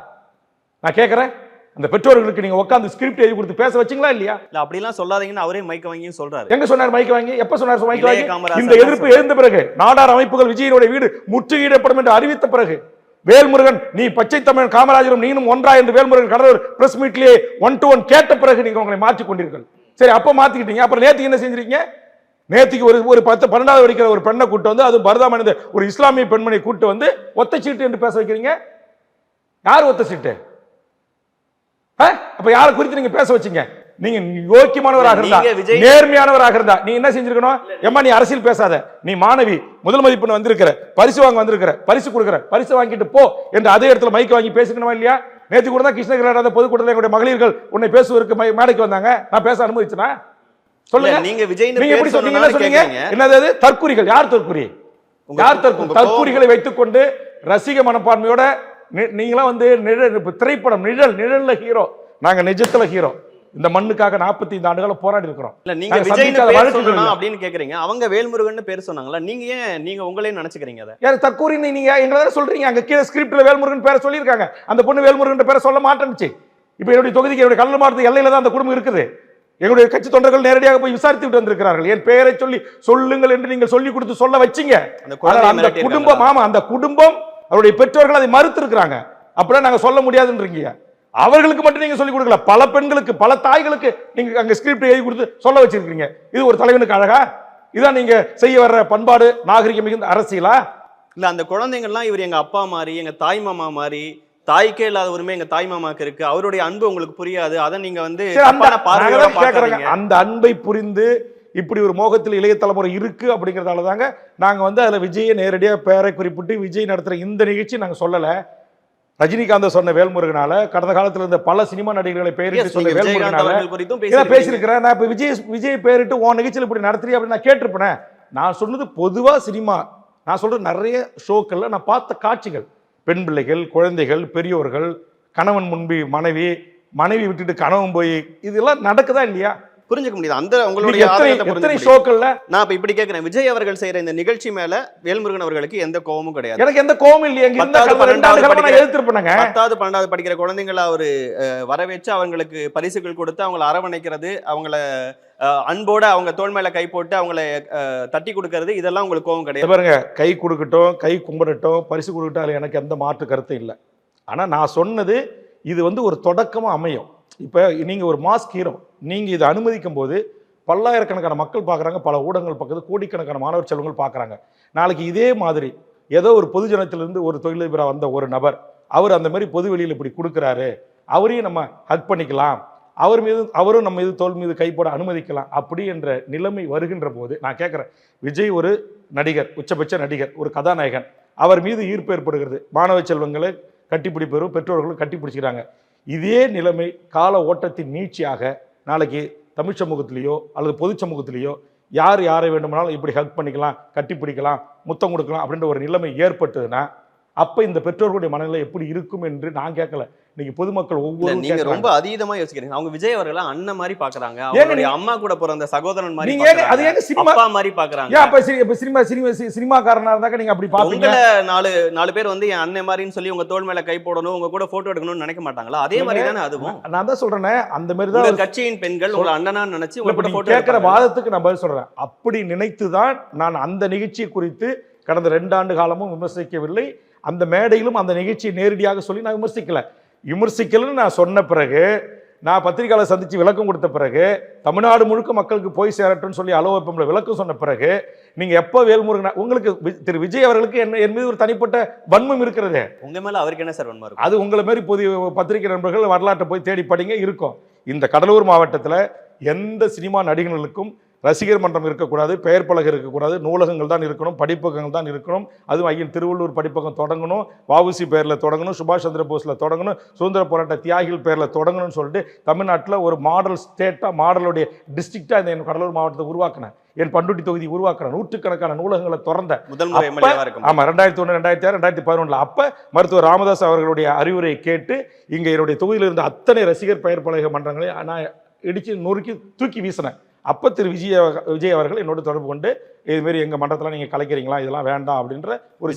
நான் கேட்கிறேன், அந்த பெற்றோர்களுக்கு நீங்க உட்காந்து ஸ்கிரிப்ட் எழுதி கொடுத்து பேச வச்சீங்களா இல்லையா? அப்படிலாம் சொல்லாதீங்கன்னு அவரே மைக்க வாங்கி சொல்றாரு. எங்க சொன்னார் மைக்க வாங்கி? எப்ப சொன்னார் மைக்க வாங்கி? இந்த எதிர்ப்பு எழுந்த பிறகு, நாடார் அமைப்புகள் விஜயனுடைய வீடு முற்றுகையிடப்படும் என்று அறிவித்த பிறகு, வேல்முருகன் நீ பச்சை தமிழன் காமராஜரும் நீனும் ஒன்றா என்று வேல்முருகன் கடலூர் பிரஸ் மீட்லயே 1-to-1 கேட்ட பிறகு நீங்க உங்களை மாற்றிக் கொண்டீர்கள். சரி, அப்ப மாத்திக்கிட்டீங்க. அப்புறம் நேத்துக்கு என்ன செஞ்சிருக்கீங்க? நேத்துக்கு ஒரு 10-12 படிக்கிற ஒரு பெண்ணை கூட்டு வந்து, அது பரதாமணிந்த ஒரு இஸ்லாமிய பெண்மணி கூட்டு வந்து ஒத்த சீட்டு என்று பேச வைக்கிறீங்க. யார் ஒத்த சீட்டு? அப்ப யாரை குறித்து நீங்க பேச வச்சீங்க? நீங்க யோக்கியமானவராக இருந்தா, நேர்மையானவராக இருந்தா நீ என்ன செஞ்சிருக்கணும்? ஏமா நீ அரசியல் பேசாத, நீ மாணவி, முதல் மதிப்பெண் வந்திருக்கிற, பரிசு வாங்க வந்திருக்கிற, பரிசு கொடுக்கிற, பரிசு வாங்கிட்டு போ என்று அதே இடத்துல மைக் வாங்கி பேசிக்கணுமா இல்லையா? நேற்று கூட தான் கிருஷ்ணகிரி பொதுக்கூட்டத்தில் எங்களுடைய மகளிர்கள் உன்னை பேசுவதற்கு மேடைக்கு வந்தாங்க. நான் பேச அனுமதிச்சனா? சொல்லுங்க. நீங்க விஜய் நீங்க எப்படி சொன்னீங்க? என்னது தற்குறிகள்? யார் தற்குறி? யார் தற்குறிகளை வைத்துக் கொண்டு ரசிக மனப்பான்மையோட நீங்களாம் வந்து திரைப்படம் நிழல்ல ஹீரோ, நாங்க நிஜத்துல ஹீரோ. இந்த மண்ணுக்காக 45 ஆண்டுகள போராடி இருக்கிறோம். இல்ல நீங்க விஜய் அப்படின்னு கேக்குறீங்க, அவங்க வேல்முருகன் பேர் சொன்னாங்களா? நீங்க ஏன் நீங்க உங்களே நினைச்சுக்கிறீங்க? அத யார் தற்கூரி நீங்க எங்கள சொல்றீங்க? அங்க கீழ ஸ்கிரிப்ட்ல வேல்முருகன் பேரை சொல்லிருக்காங்க. அந்த பொண்ணு வேல்முருகன் பேரை சொல்ல மாட்டேன்னுச்சு. இப்போ என்னுடைய தொகுதிக்கு, என்னுடைய கடலூர் மாவட்டத்து எல்லையில தான் அந்த குடும்பம் இருக்குது. எங்களுடைய கட்சி தொண்டர்கள் நேரடியாக போய் விசாரித்து விட்டு வந்திருக்கிறார்கள். என் பெயரை சொல்லி சொல்லுங்கள் என்று நீங்கள் சொல்லி கொடுத்து சொல்ல வச்சீங்க. அந்த குடும்பம், ஆமா, அந்த குடும்பம் அவருடைய பெற்றோர்கள் அதை மறுத்து இருக்கிறாங்க. அப்படியே நாங்க சொல்ல முடியாதுன்றீங்க. அவர்களுக்கு மட்டும் நீங்க சொல்லி கொடுக்கல, பல பெண்களுக்கு, பல தாய்களுக்கு நீங்க அங்க ஸ்கிரிப்ட் எழுதி கொடுத்து சொல்ல வச்சிருக்கீங்க. இது ஒரு தலைவனுக்கு அழகா? இதான் நீங்க செய்ய வர்ற பண்பாடு, நாகரிகம் மிகுந்த அரசியலா? இல்ல அந்த குழந்தைங்கள்லாம் இவர் எங்க அப்பா மாதிரி, எங்க தாய் மாமா மாதிரி, தாய்க்கே இல்லாத உரிமை எங்க தாய் மாமாக்கு இருக்கு, அவருடைய அன்பு உங்களுக்கு புரியாது, அதை நீங்க வந்து அந்த அன்பை புரிந்து இப்படி ஒரு மோகத்தில் இளைய தலைமுறை இருக்கு அப்படிங்கறதால தாங்க நாங்க வந்து அதுல விஜயை நேரடியா பேரை குறிப்பிட்டு விஜய் நடத்துற இந்த நிகழ்ச்சி நாங்க சொல்லல. ரஜினிகாந்த சொன்ன வேல்முருகனால, கடந்த காலத்துல இருந்த பல சினிமா நடிகர்களை பெயரிட்டு சொன்ன வேல்முருகனால பேசியிருக்கிறேன். நான் இப்ப விஜய் பெயரிட்டு உன் நிகழ்ச்சியில் இப்படி நடத்துறீ அப்படின்னு நான் கேட்டிருப்பேன். நான் சொன்னது பொதுவா சினிமா, நான் சொல்றது நிறைய ஷோக்கள்ல நான் பார்த்த காட்சிகள். பெண் பிள்ளைகள், குழந்தைகள், பெரியோர்கள், கணவன் முன்பு மனைவி, மனைவி விட்டுட்டு கணவன் போய், இதெல்லாம் நடக்குதா இல்லையா? புரிஞ்சுக்க முடியுது. அந்த உங்களுடைய எத்தனை ஷோக்கள்ல நான் இப்ப இப்படி கேட்கிறேன், விஜய் அவர்கள் செய்யற இந்த நிகழ்ச்சி மேல வேல்முருகன் அவர்களுக்கு எந்த கோபமும் கிடையாது. எனக்கு எந்த கோபமும் இல்லையே. 10வது 12வது படிக்கிற குழந்தைங்களை அவரு வரவேற்று அவங்களுக்கு பரிசுகள் கொடுத்து அவங்களை அரவணைக்கிறது, அவங்கள அன்போட அவங்க தோள் மேல கை போட்டு அவங்களை தட்டி கொடுக்கறது, இதெல்லாம் உங்களுக்கு கோபம் கிடையாது. பாருங்க, கை கொடுக்கட்டும், கை கும்பிடட்டும், பரிசு கொடுக்கட்டும், எனக்கு எந்த மாற்று கருத்து இல்லை. ஆனா நான் சொன்னது இது வந்து ஒரு தொடக்கமா அமையும். இப்போ நீங்கள் ஒரு மாஸ்க் ஹீரோ, நீங்கள் இதை அனுமதிக்கும் போது பல்லாயிரக்கணக்கான மக்கள் பார்க்குறாங்க, பல ஊடகங்கள் பார்க்குறது, கோடிக்கணக்கான மாணவர் செல்வங்கள் பார்க்குறாங்க. நாளைக்கு இதே மாதிரி ஏதோ ஒரு பொதுஜனத்திலிருந்து ஒரு தொழிலதிபராக வந்த ஒரு நபர், அவர் அந்த மாதிரி பொது வெளியில் இப்படி கொடுக்குறாரு, அவரையும் நம்ம ஹக் பண்ணிக்கலாம், அவரும் நம்ம இது தோல் மீது கைப்பட அனுமதிக்கலாம் அப்படி என்ற நிலைமை வருகின்ற போது நான் கேட்குறேன், விஜய் ஒரு நடிகர், உச்சபட்ச நடிகர், ஒரு கதாநாயகன், அவர் மீது ஈர்ப்பு ஏற்படுகிறது, மாணவ செல்வங்களை கட்டிப்பிடிப்பெறும், பெற்றோர்களும் கட்டிப்பிடிச்சிக்கிறாங்க. இதே நிலைமை கால ஓட்டத்தின் நீட்சியாக நாளைக்கு தமிழ் சமூகத்திலேயோ அல்லது பொது சமூகத்திலேயோ யாரை வேண்டுமானாலும் இப்படி ஹெல்ப் பண்ணிக்கலாம், கட்டிப்பிடிக்கலாம், முத்தம் கொடுக்கலாம் அப்படின்ற ஒரு நிலைமை ஏற்பட்டதுன்னா அப்ப இந்த பெற்றோர்களுடைய மனநிலை எப்படி இருக்கும் என்று நான் கேட்கல. இன்னைக்கு பொதுமக்கள் ஒவ்வொரு நீங்க ரொம்ப அதீதமா யோசிக்கிறீங்க. அவங்க விஜய் அவர்களை அண்ணன் மாதிரி பாக்குறாங்க, அவங்களுடைய அம்மா கூட பிறந்த சகோதரன் மாதிரி அப்பா மாதிரி பாக்குறாங்க. சினிமாக்காரனா இருந்தாக்க நீங்க அப்படி பாப்பீங்க. நாலு பேர் வந்து என் அண்ணன் மாதிரின்னு சொல்லி உங்க தோள் மேல கை போடணும், உங்க கூட போட்டோ எடுக்கணும்னு நினைக்க மாட்டாங்களா? அதே மாதிரி தானே அதுவும். நான் தான் சொல்றேன், அந்த மாதிரி தான் கட்சியின் பெண்கள் உங்களை அண்ணனா நினைச்சு உங்க கூட போட்டோ கேட்கிற வாதத்துக்கு நான் பதில் சொல்றேன். அப்படி நினைத்துதான் நான் அந்த நிகழ்ச்சியை குறித்து கடந்த 2 ஆண்டு காலமும் விமர்சிக்கவில்லை. அந்த மேடையிலும் அந்த நிகழ்ச்சியை நேரடியாக சொல்லி நான் விமர்சிக்கலன்னு நான் சொன்ன பிறகு நான் பத்திரிகையாளர் சந்திச்சு விளக்கம் கொடுத்த பிறகு தமிழ்நாடு முழுக்க மக்களுக்கு போய் சேரட்டும்னு சொல்லி அலோ வெப்பம்ல விளக்கம் சொன்ன பிறகு நீங்க எப்போ வேல்முருகன் உங்களுக்கு திரு விஜய் அவர்களுக்கு என் மீது ஒரு தனிப்பட்ட வன்மம் இருக்கிறது. உங்க மேல அவருக்கு என்ன சார் வன்மம் இருக்கும்? அது உங்களை மாதிரி புதிய பத்திரிகை நண்பர்கள் வரலாற்றை போய் தேடி படிங்க இருக்கும். இந்த கடலூர் மாவட்டத்தில் எந்த சினிமா நடிகர்களுக்கும் ரசிகர் மன்றம் இருக்கக்கூடாது, பெயர் பலகை இருக்கக்கூடாது, நூலகங்கள் தான் இருக்கணும், படிப்பகங்கள் தான் இருக்கணும். அதுவும் ஐயன் திருவள்ளூர் படிப்பகம் தொடங்கணும், வஉசி பேரில் தொடங்கணும், சுபாஷ் சந்திர போஸில் தொடங்கணும், சுதந்திர போராட்ட தியாகிகள் பேரில் தொடங்கணும்னு சொல்லிட்டு தமிழ்நாட்டில் ஒரு மாடல் ஸ்டேட்டாக மாடலுடைய டிஸ்ட்ரிக்டாக இந்த என் கடலூர் மாவட்டத்தை உருவாக்கினேன். என் பண்ருட்டி தொகுதி உருவாக்குறேன். நூற்றுக்கணக்கான நூலகங்களை திறந்த ஆமா 2001, 2006, 2011 அப்ப மருத்துவர் ராமதாஸ் அவர்களுடைய அறிவுரையை கேட்டு இங்க என்னுடைய தொகுதியில் இருந்த அத்தனை ரசிகர் பெயர் பலகை மன்றங்களை நான் இடிச்சு நொறுக்கி தூக்கி வீசினேன். அப்போ திரு விஜய் அவர்கள் என்னோட தொடர்பு கொண்டு இதுமாரி எங்கள் மன்றத்தில் நீங்கள் கலைக்கிறீங்களா, இதெல்லாம் வேண்டாம் அப்படின்ற ஒரு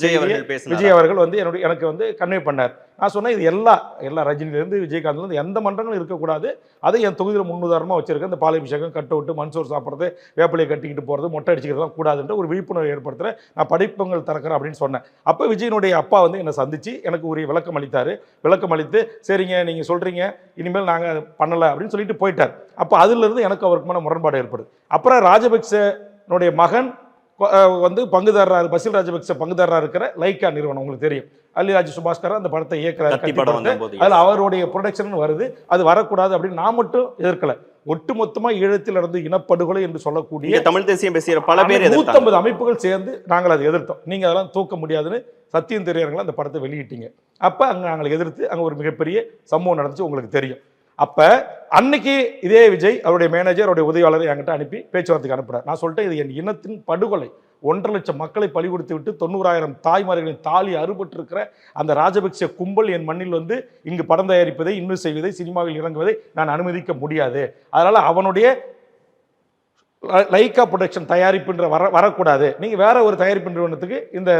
விஜய் அவர்கள் வந்து எனக்கு வந்து கன்வே பண்ணார். நான் சொன்னேன் இது எல்லா ரஜினிலேருந்து விஜயகாந்த்லேருந்து எந்த மன்றங்களும் இருக்கக்கூடாது. அதை என் தொகுதியில் முன்னுதாரணமாக வச்சிருக்கேன். இந்த பாலாபிஷேகம், கட் அவுட்டு, மண்சோர் சாப்பிட்றது, வேப்பிலையை கட்டிக்கிட்டு போகிறது, மொட்டை அடிச்சுக்கிறதுலாம் கூடாதுன்ற ஒரு விழிப்புணர்வு ஏற்படுத்துகிறேன். நான் படிப்பங்கள் திறக்கிறேன் அப்படின்னு சொன்னேன். அப்போ விஜயனுடைய அப்பா வந்து என்னை சந்தித்து எனக்கு ஒரு விளக்கம் அளித்தார். விளக்கம் அளித்து சரிங்க நீங்கள் சொல்கிறீங்க, இனிமேல் நாங்கள் பண்ணலை அப்படின்னு சொல்லிட்டு போயிட்டார். அப்போ அதிலிருந்து எனக்கு அவருக்குமான முரண்பாடு ஏற்படுது. அப்புறம் ராஜபக்சனுடைய மகன் வந்து பங்குதாரராக, பசில் ராஜபக்ச பங்குதாரராக இருக்கிற லைக்கா நிறுவனம் உங்களுக்கு தெரியும், அல்லிராஜ் சுபாஸ்கர் அந்த படத்தை இயக்குறாரு. அதில் அவருடைய ப்ரொடக்ஷன் வருது. அது வரக்கூடாது அப்படின்னு நான் மட்டும் எதிர்க்கல. ஒட்டுமொத்தமா ஈழத்தில் நடந்து இனப்படுகொலை என்று சொல்லக்கூடிய தமிழ் தேசியம் பேசுகிற பல பேர் 150 அமைப்புகள் சேர்ந்து நாங்கள் அதை எதிர்த்தோம். நீங்க அதெல்லாம் தூக்க முடியாதுன்னு சத்தியம் தெரியறவங்களா அந்த படத்தை வெளியிட்டீங்க. அப்ப அங்க நாங்கள் எதிர்த்து அங்க ஒரு மிகப்பெரிய சம்பவம் நடந்துச்சு, உங்களுக்கு தெரியும். அப்ப அன்னைக்கு இதே விஜய் அவருடைய மேனேஜர், அவருடைய உதவியாளரை என்கிட்ட அனுப்பி பேச்சுவார்த்தைக்கு அனுப்புறார். நான் சொல்லிட்டேன் இது என் இனத்தின் படுகொலை. 1.5 லட்சம் மக்களை பலி கொடுத்து விட்டு 90,000 தாய்மார்களின் தாலி அறுபட்டு இருக்கிற அந்த ராஜபக்ச கும்பல் என் மண்ணில் வந்து இங்கு படம் தயாரிப்பதை, இன்னும் செய்வதை, சினிமாவில் இறங்குவதை நான் அனுமதிக்க முடியாது. அதனால அவனுடைய லைக்கா ப்ரொடக்ஷன் தயாரிப்புன்ற வரக்கூடாது, நீங்க வேற ஒரு தயாரிப்பு நிறுவனத்துக்கு இந்த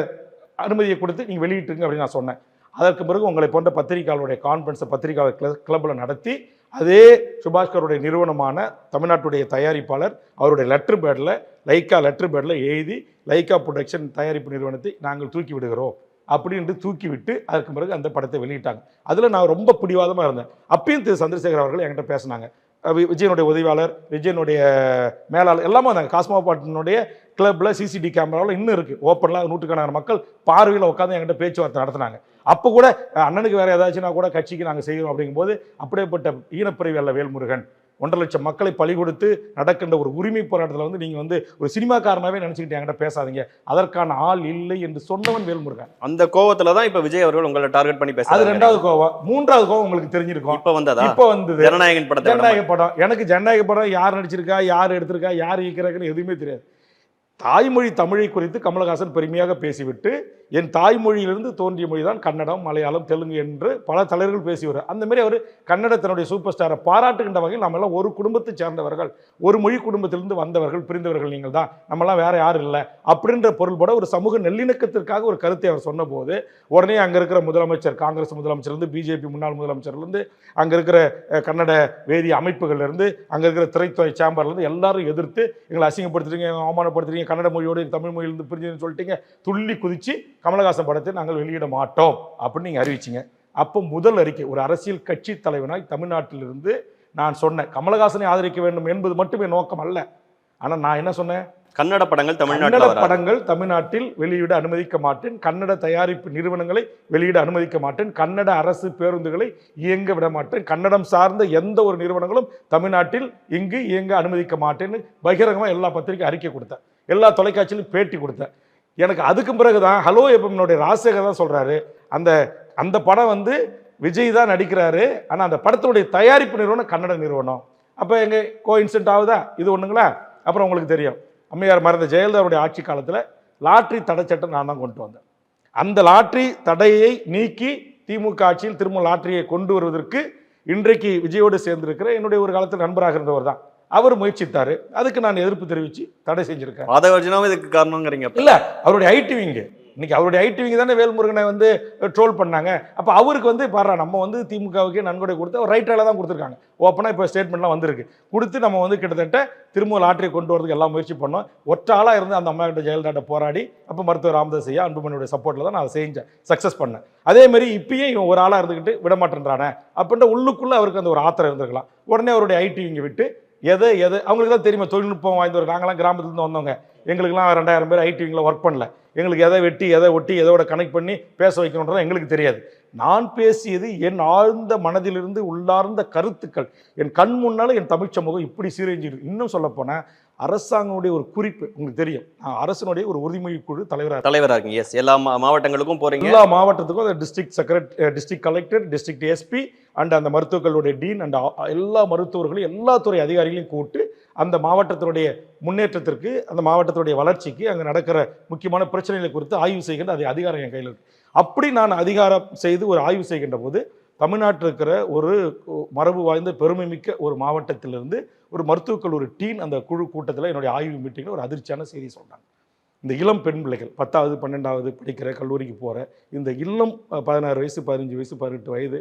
அனுமதியை கொடுத்து நீங்க வெளியிட்டுருங்க அப்படின்னு நான் சொன்னேன். அதற்கு பிறகு உங்களை போன்ற பத்திரிகையாளருடைய கான்ஃபரன்ஸை பத்திரிகையாளர் கிளப்பில் நடத்தி அதே சுபாஷ்கருடைய நிறுவனமான தமிழ்நாட்டுடைய தயாரிப்பாளர் அவருடைய லெட்டர் பேடில், லைக்கா லெட்டர் பேடில் எழுதி லைக்கா ப்ரொடக்ஷன் தயாரிப்பு நிறுவனத்தை நாங்கள் தூக்கி விடுகிறோம் அப்படின்ட்டு தூக்கி விட்டு அதற்கு பிறகு அந்த படத்தை வெளியிட்டாங்க. அதில் நான் ரொம்ப பிடிவாதமாக இருந்தேன். அப்பயும் திரு சந்திரசேகர் அவர்கள் என்கிட்ட பேசினாங்க. விஜயனுடைய உதவியாளர், விஜயனுடைய மேலாளர் எல்லாமே வந்தாங்க. காஸ்மோபாலிட்டனுடைய கிளப்பில் சிசிடி கேமராவில் இன்னும் இருக்குது, ஓப்பனில் நூற்றுக்கணக்கான மக்கள் பார்வையில் உட்காந்து என்கிட்ட பேச்சுவார்த்தை நடத்தினாங்க. அப்போ கூட அண்ணனுக்கு வேறு ஏதாச்சுன்னா கூட கட்சிக்கு நாங்கள் செய்கிறோம் அப்படிங்கும்போது அப்படியேப்பட்ட ஈனப்பிரிவு அல்ல வேல்முருகன். 1.5 லட்சம் மக்களை பலி கொடுத்து நடக்கின்ற ஒரு உரிமை போராட்டத்தில் வந்து நீங்கள் வந்து ஒரு சினிமாக்காரனாகவே நினச்சிக்கிட்டு என்கிட்ட பேசாதீங்க, அதற்கான ஆள் இல்லை என்று சொன்னவன் வேல்முருகன். அந்த கோவத்தில் தான் இப்போ விஜய் அவர்கள் உங்களை டார்கெட் பண்ணி பேச. அது 2வது கோவம். 3வது கோவம் உங்களுக்கு தெரிஞ்சிருக்கும். இப்போ வந்தது ஜனநாயகன் படம். ஜனநாயக படம் எனக்கு ஜனநாயக படம் யார் நடிச்சிருக்கா, யார் எடுத்திருக்கா, யார் இயக்கிறாங்கன்னு எதுவுமே தெரியாது. தாய்மொழி தமிழை குறித்து கமலஹாசன் பெருமையாக பேசிவிட்டு என் தாய்மொழியிலிருந்து தோன்றிய மொழி தான் கன்னடம், மலையாளம், தெலுங்கு என்று பல தலைவர்கள் பேசிவிடுறார். அந்த மாதிரி அவர் கன்னடத்தினுடைய சூப்பர் ஸ்டாரை பாராட்டுகின்ற வகையில் நம்மளாம் ஒரு குடும்பத்தை சேர்ந்தவர்கள், ஒரு மொழி குடும்பத்திலிருந்து வந்தவர்கள், பிரிந்தவர்கள் நீங்கள் தான், நம்மளாம் வேற யாரும் இல்லை அப்படின்ற பொருள்பட ஒரு சமூக நல்லிணக்கத்திற்காக ஒரு கருத்தை அவர் சொன்னபோது உடனே அங்கே இருக்கிற முதலமைச்சர், காங்கிரஸ் முதலமைச்சர்லேருந்து, பிஜேபி முன்னாள் முதலமைச்சர்லேருந்து, அங்கே இருக்கிற கன்னட வேதிய அமைப்புகள்லேருந்து, அங்கே இருக்கிற திரைத்துறை சேம்பர்லேருந்து எல்லாரும் எதிர்த்து எங்களை அசிங்கப்படுத்துறீங்க, அவமானப்படுத்துறீங்க, கன்னட மொழியோடு தமிழ் மொழியிலிருந்து பிரிஞ்சுன்னு சொல்லிட்டீங்க, துள்ளி குதிச்சு கமலஹாசன் படத்தை நாங்கள் வெளியிட மாட்டோம் அப்படின்னு நீங்கள் அறிவிச்சிங்க. அப்போ முதல் அறிக்கை ஒரு அரசியல் கட்சி தலைவனாய் தமிழ்நாட்டிலிருந்து நான் சொன்னேன், கமலஹாசனை ஆதரிக்க வேண்டும் என்பது மட்டுமே நோக்கம் அல்ல. ஆனால் நான் என்ன சொன்னேன், கன்னட படங்கள் தமிழ்நாட்டில் வெளியிட அனுமதிக்க மாட்டேன், கன்னட தயாரிப்பு நிறுவனங்களை வெளியிட அனுமதிக்க மாட்டேன், கன்னட அரசு பேருந்துகளை இயங்க விட மாட்டேன், கன்னடம் சார்ந்த எந்த ஒரு நிறுவனங்களும் தமிழ்நாட்டில் இங்கு இயங்க அனுமதிக்க மாட்டேன்னு பகிரங்கமாக எல்லா பத்திரிகை அறிக்கை கொடுத்தேன், எல்லா தொலைக்காட்சியிலும் பேட்டி கொடுத்தேன். எனக்கு அதுக்கு பிறகுதான் ஹலோ எஃப்எம்னுடைய ராஜசேகர் தான் சொல்றாரு, அந்த படம் வந்து விஜய் தான் நடிக்கிறாரு, ஆனால் அந்த படத்தினுடைய தயாரிப்பு நிறுவனம் கன்னட நிறுவனம். அப்போ எங்க கோஇன்சிடென்ட் ஆகுதா இது ஒண்ணுங்களா? அப்புறம் உங்களுக்கு தெரியும், அம்மையார் மறைந்த ஜெயலலிதாவுடைய ஆட்சி காலத்தில் லாட்ரி தடை சட்டம் நான் தான் கொண்டு வந்தேன். அந்த லாட்ரி தடையை நீக்கி திமுக ஆட்சியில் திரும்ப லாட்டரியை கொண்டு வருவதற்கு இன்றைக்கு விஜயோடு சேர்ந்திருக்கிற என்னுடைய ஒரு காலத்தில் நண்பராக இருந்தவர் தான் அவர் முயற்சித்தாரு. அதுக்கு நான் எதிர்ப்பு தெரிவித்து தடை செஞ்சிருக்கேன். இதுக்கு காரணங்கிறீங்க? இல்ல, அவருடைய ஐடி விங்கு இன்னைக்கு அவருடைய ஐடிவிங்க தானே வேல்முருகனை வந்து ட்ரோல் பண்ணாங்க. அப்போ அவருக்கு வந்து பாரு நம்ம வந்து திமுகவுக்கே நன்கொடை கொடுத்து அவர் ரைட்டால தான் கொடுத்துருக்காங்க. ஓப்பனாக இப்போ ஸ்டேட்மெண்ட்லாம் வந்திருக்கு. கொடுத்து நம்ம வந்து கிட்டத்தட்ட திரும்ப லாட்டரி கொண்டு வரதுக்கு எல்லாம் முயற்சி பண்ணோம். ஒற்றாளாக இருந்து அந்த அம்மா கிட்ட ஜெயலலிதா போராடி அப்போ மருத்துவர் ராமதாஸ் ஐயா அன்புமணியோட சப்போர்ட்டில் தான் நான் அதை செஞ்சேன், சக்ஸஸ் பண்ணேன். அதேமாதிரி இப்பயும் இவன் ஒரு ஆளாக இருந்துக்கிட்டு விட மாட்டேன்றானே அப்படின்ற உள்ளுக்குள்ளே அவருக்கு அந்த ஒரு ஆத்திரம் இருந்திருக்கலாம். உடனே அவருடைய ஐடிவிங்க விட்டு எது அவங்களுக்கு தான் தெரியுமா, தொழில்நுட்பம் வாய்ந்தவர், நாங்களாம் கிராமத்துலேருந்து வந்தவங்க, எங்களுக்குலாம் 2000 பேர் ஐடிவிங்கில் ஒர்க் பண்ணல, எங்களுக்கு எதை வெட்டி எதை ஒட்டி எதோட கனெக்ட் பண்ணி பேச வைக்கணுன்றது எங்களுக்கு தெரியாது. நான் பேசியது என் ஆழ்ந்த மனதிலிருந்து உள்ளார்ந்த கருத்துக்கள். என் கண் முன்னால் என் தமிழ் சமூகம் இப்படி சீரழிஞ்சிருக்கு. இன்னும் சொல்லப்போனால் அரசாங்கனுடைய ஒரு குறிப்பு உங்களுக்கு தெரியும், நான் அரசனுடைய ஒரு உறுதிமொழி குழு தலைவராக இருக்கீங்க. எஸ், எல்லா மாவட்டங்களுக்கும் போறீங்க. எல்லா மாவட்டத்துக்கும் அந்த district collector, district SP and அந்த மருத்துவர்களுடைய டீன் அண்ட் எல்லா மருத்துவர்களையும் எல்லா துறை அதிகாரிகளையும் கூப்பிட்டு அந்த மாவட்டத்தினுடைய முன்னேற்றத்திற்கு, அந்த மாவட்டத்தினுடைய வளர்ச்சிக்கு, அங்கே நடக்கிற முக்கியமான பிரச்சனைகளை குறித்து ஆய்வு செய்கின்ற அது அதிகாரம் என் கையில் இருக்குது. அப்படி நான் அதிகாரம் செய்து ஒரு ஆய்வு செய்கின்ற போது தமிழ்நாட்டில் இருக்கிற ஒரு மரபு வாய்ந்த பெருமை மிக்க ஒரு மாவட்டத்திலிருந்து ஒரு மருத்துவக் கல்லூரி டீன் அந்த குழு கூட்டத்தில் என்னுடைய ஆய்வு மீட்டிங்கில் ஒரு அதிர்ச்சியான செய்தி சொல்கிறாங்க. இந்த இளம் பெண் பிள்ளைகள் 10வது 12வது படிக்கிற கல்லூரிக்கு போகிற இந்த இளம் 16 வயசு 15 வயசு 18 வயது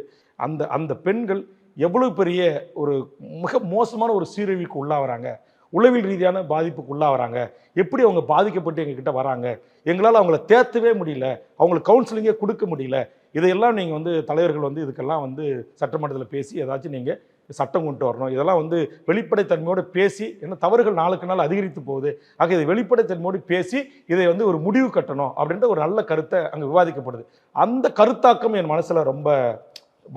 அந்த பெண்கள் எவ்வளவு பெரிய ஒரு மிக மோசமான ஒரு சீரழிவுக்கு உள்ளாகிறாங்க, உளவியல் ரீதியான பாதிப்புக்கு உள்ளாகிறாங்க, எப்படி அவங்க பாதிக்கப்பட்டு எங்ககிட்ட வராங்க, எங்களால் அவங்கள தேர்த்தவே முடியல, அவங்களுக்கு கவுன்சிலிங்கே கொடுக்க முடியல. இதையெல்லாம் நீங்கள் வந்து தலைவர்கள் வந்து இதுக்கெல்லாம் வந்து சட்டமன்றத்தில் பேசி ஏதாச்சும் நீங்கள் சட்டம் கொண்டு வரணும். இதெல்லாம் வந்து வெளிப்படைத்தன்மையோடு பேசி, ஏன்னா தவறுகள் நாளுக்கு நாள் அதிகரித்து போகுது, ஆக இதை வெளிப்படைத்தன்மையோடு பேசி இதை வந்து ஒரு முடிவு கட்டணும் அப்படின்ற ஒரு நல்ல கருத்தை அங்கே விவாதிக்கப்படுது. அந்த கருத்தாக்கம் என் மனசில் ரொம்ப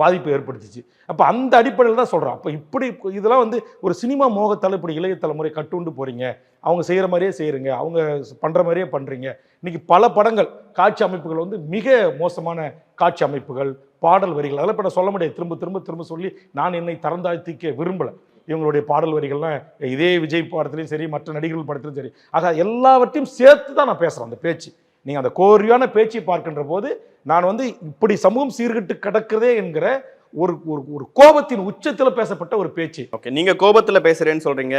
பாதிப்பு ஏற்படுத்திச்சு. அப்போ அந்த அடிப்படையில் தான் சொல்கிறேன். அப்போ இப்படி இதெல்லாம் வந்து ஒரு சினிமா மோகத்தால் இப்படி இளைய தலைமுறை கட்டுண்டு போகிறீங்க, அவங்க செய்கிற மாதிரியே செய்கிறீங்க, அவங்க பண்ணுற மாதிரியே பண்ணுறீங்க. இன்றைக்கி பல படங்கள் காட்சி அமைப்புகள் வந்து மிக மோசமான காட்சி அமைப்புகள், பாடல் வரிகள், அதெல்லாம் இப்போ நான் சொல்ல முடியாது, திரும்ப சொல்லி நான் என்னை தரந்தாழ்த்திக்க விரும்பலை. இவங்களுடைய பாடல் வரிகள்லாம் இதே விஜய் படத்துலையும் சரி, மற்ற நடிகர்கள் படத்துலையும் சரி, ஆக எல்லாவற்றையும் சேர்த்து தான் நான் பேசுகிறேன். அந்த பேச்சு நீங்கள் அந்த கோரியான பேச்சை பார்க்கின்ற போது நான் வந்து இப்படி சமூகம் சீர்கிட்டு கிடக்குதே என்கிற ஒரு ஒரு கோபத்தின் உச்சத்தில் பேசப்பட்ட ஒரு பேச்சு. ஓகே, நீங்க கோபத்தில் பேசுறேன்னு சொல்றீங்க,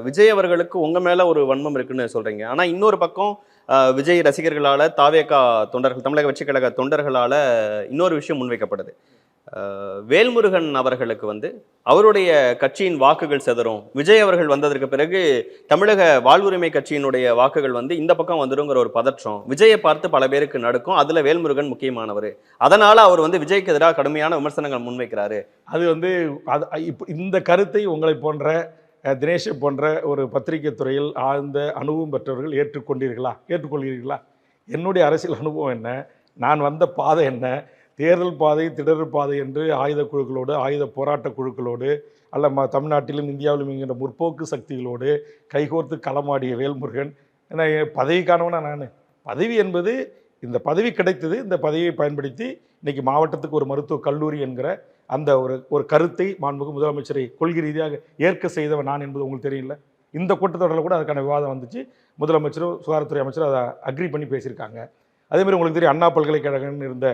விஜய் அவர்களுக்கு உங்க மேல ஒரு வன்மம் இருக்குன்னு சொல்றீங்க. ஆனா இன்னொரு பக்கம் விஜய் ரசிகர்களால, தாவேகா தொண்டர்கள், தமிழக வெற்றி கழக தொண்டர்களால இன்னொரு விஷயம் முன்வைக்கப்படுது. வேல்முருகன் அவர்களுக்கு வந்து அவருடைய கட்சியின் வாக்குகள் செதறும், விஜய் அவர்கள் வந்ததற்கு பிறகு தமிழக வாழ்வுரிமை கட்சியினுடைய வாக்குகள் வந்து இந்த பக்கம் வந்துருங்கிற ஒரு பதற்றம் விஜயை பார்த்து பல பேருக்கு நடக்கும். அதுல வேல்முருகன் முக்கியமானவர், அதனால அவர் வந்து விஜய்க்கு எதிராக கடுமையான விமர்சனங்கள் முன்வைக்கிறாரு. அது வந்து இப்போ இந்த கருத்தை உங்களை போன்ற தினேஷ் போன்ற ஒரு பத்திரிகை துறையில் ஆழ்ந்த அனுபவம் பெற்றவர்கள் ஏற்றுக்கொள்கிறீர்களா? என்னுடைய அரசியல் அனுபவம் என்ன, நான் வந்த பாதை என்ன, தேர்தல் பாதை, திடர் பாதை என்று ஆயுத குழுக்களோடு, ஆயுத போராட்ட குழுக்களோடு, அல்ல தமிழ்நாட்டிலும் இந்தியாவிலும் என்கின்ற முற்போக்கு சக்திகளோடு கைகோர்த்து களமாடிய வேல்முருகன். ஏன்னா பதவிக்கானவனா நான், பதவி என்பது இந்த பதவி கிடைத்தது, இந்த பதவியை பயன்படுத்தி இன்றைக்கி மாவட்டத்துக்கு ஒரு மருத்துவக் கல்லூரி என்கிற அந்த ஒரு கருத்தை மாண்புமிகு முதலமைச்சரை கொள்கை ரீதியாக ஏற்க செய்தவன் நான் என்பது உங்களுக்கு தெரியல. இந்த கூட்டத்தொடரில் கூட அதுக்கான விவாதம் வந்துச்சு, முதலமைச்சரும் சுகாதாரத்துறை அமைச்சரும் அதை அக்ரி பண்ணி பேசியிருக்காங்க. அதேமாதிரி உங்களுக்கு தெரியும், அண்ணா பல்கலைக்கழகம் இருந்த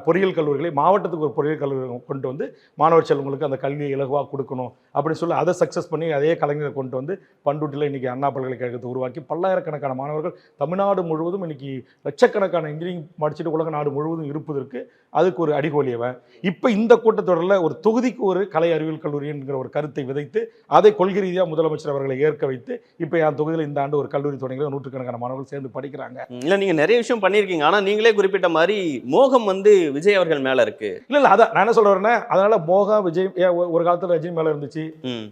பொறியியல் கல்லூரிகளை மாவட்டத்துக்கு ஒரு பொறியியல் கல்லூரி கொண்டு வந்து மாணவர் செல்வங்களுக்கு அந்த கல்வியை இலகுவாக கொடுக்கணும் அப்படின்னு சொல்லி அதை சக்ஸஸ் பண்ணி அதே கலைஞரை கொண்டு வந்து பண்ருட்டியில் இன்றைக்கி அண்ணா பல்கலைக்கழகத்தை உருவாக்கி பல்லாயிரக்கணக்கான மாணவர்கள் தமிழ்நாடு முழுவதும் இன்றைக்கி லட்சக்கணக்கான இன்ஜினியரிங் படிச்சுட்டு உலக நாடு முழுவதும் இருப்பதற்கு அதுக்கு ஒரு அடிகோலியவன். இப்போ இந்த கூட்டத்தொடரில் ஒரு தொகுதிக்கு ஒரு கலை அறிவியல் கல்லூரி என்கிற ஒரு கருத்தை விதைத்து அதை கொள்கை ரீதியாக முதலமைச்சர் அவர்களை ஏற்க வைத்து இப்போ என் தொகுதியில் இந்த ஆண்டு ஒரு கல்லூரி தொடங்கி நூற்றுக்கணக்கான மாணவர்கள் சேர்ந்து படிக்கிறாங்க. இல்லை, நீங்கள் நிறைய விஷயம் பண்ணியிருக்கீங்க, ஆனால் நீங்களே குறிப்பிட்ட மாதிரி மோகம் வந்து விஜய் அவர்கள் மேலே இருக்கு. இல்லை அதான் நான் என்ன சொல்ல வரேன்னா, அதனால மோகம் விஜய் ஒரு காலத்தில் ரஜினி மேலே இருந்துச்சு,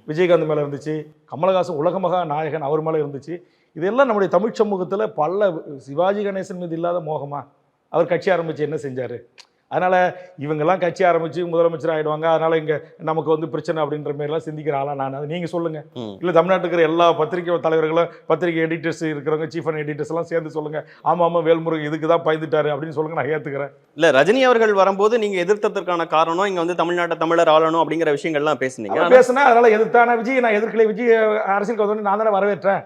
விஜயகாந்த் மேலே இருந்துச்சு, கமலஹாசன் உலகமகா நாயகன் அவர் மேலே இருந்துச்சு. இதெல்லாம் நம்முடைய தமிழ் சமூகத்தில் பல, சிவாஜி கணேசன் மீது இல்லாத மோகமா? அவர் கட்சி ஆரம்பித்து என்ன செஞ்சார்? அதனால் இவங்கெல்லாம் கட்சி ஆரம்பித்து முதலமைச்சர் ஆகிடுவாங்க, அதனால் இங்கே நமக்கு வந்து பிரச்சனை அப்படின்ற மாதிரிலாம் சிந்திக்கிற ஆளாக நான். அது நீங்கள் சொல்லுங்கள். இல்லை தமிழ்நாட்டுக்கு இருக்கிற எல்லா பத்திரிகை தலைவர்களும், பத்திரிகை எடிட்டர்ஸ் இருக்கிறவங்க, சீஃப் அண்ட் எடிட்டர்ஸ் எல்லாம் சேர்ந்து சொல்லுங்கள், ஆமாம் வேல்முருகன் இதுக்கு தான் பயந்துட்டாரு அப்படின்னு சொல்லுங்கள், நான் ஏற்றுக்கிறேன். இல்லை, ரஜினி அவர்கள் வரும்போது நீங்கள் எதிர்த்ததற்கான காரணம் இங்கே வந்து தமிழ்நாட்டை தமிழர் ஆளணும் அப்படிங்கிற விஷயங்கள்லாம் பேசுனா, அதனால் எதிர்த்தான விஜய் நான் எதிர்க்கலை, விஜய் அரசியலுக்கு வந்து நான் தானே வரவேற்றேன்.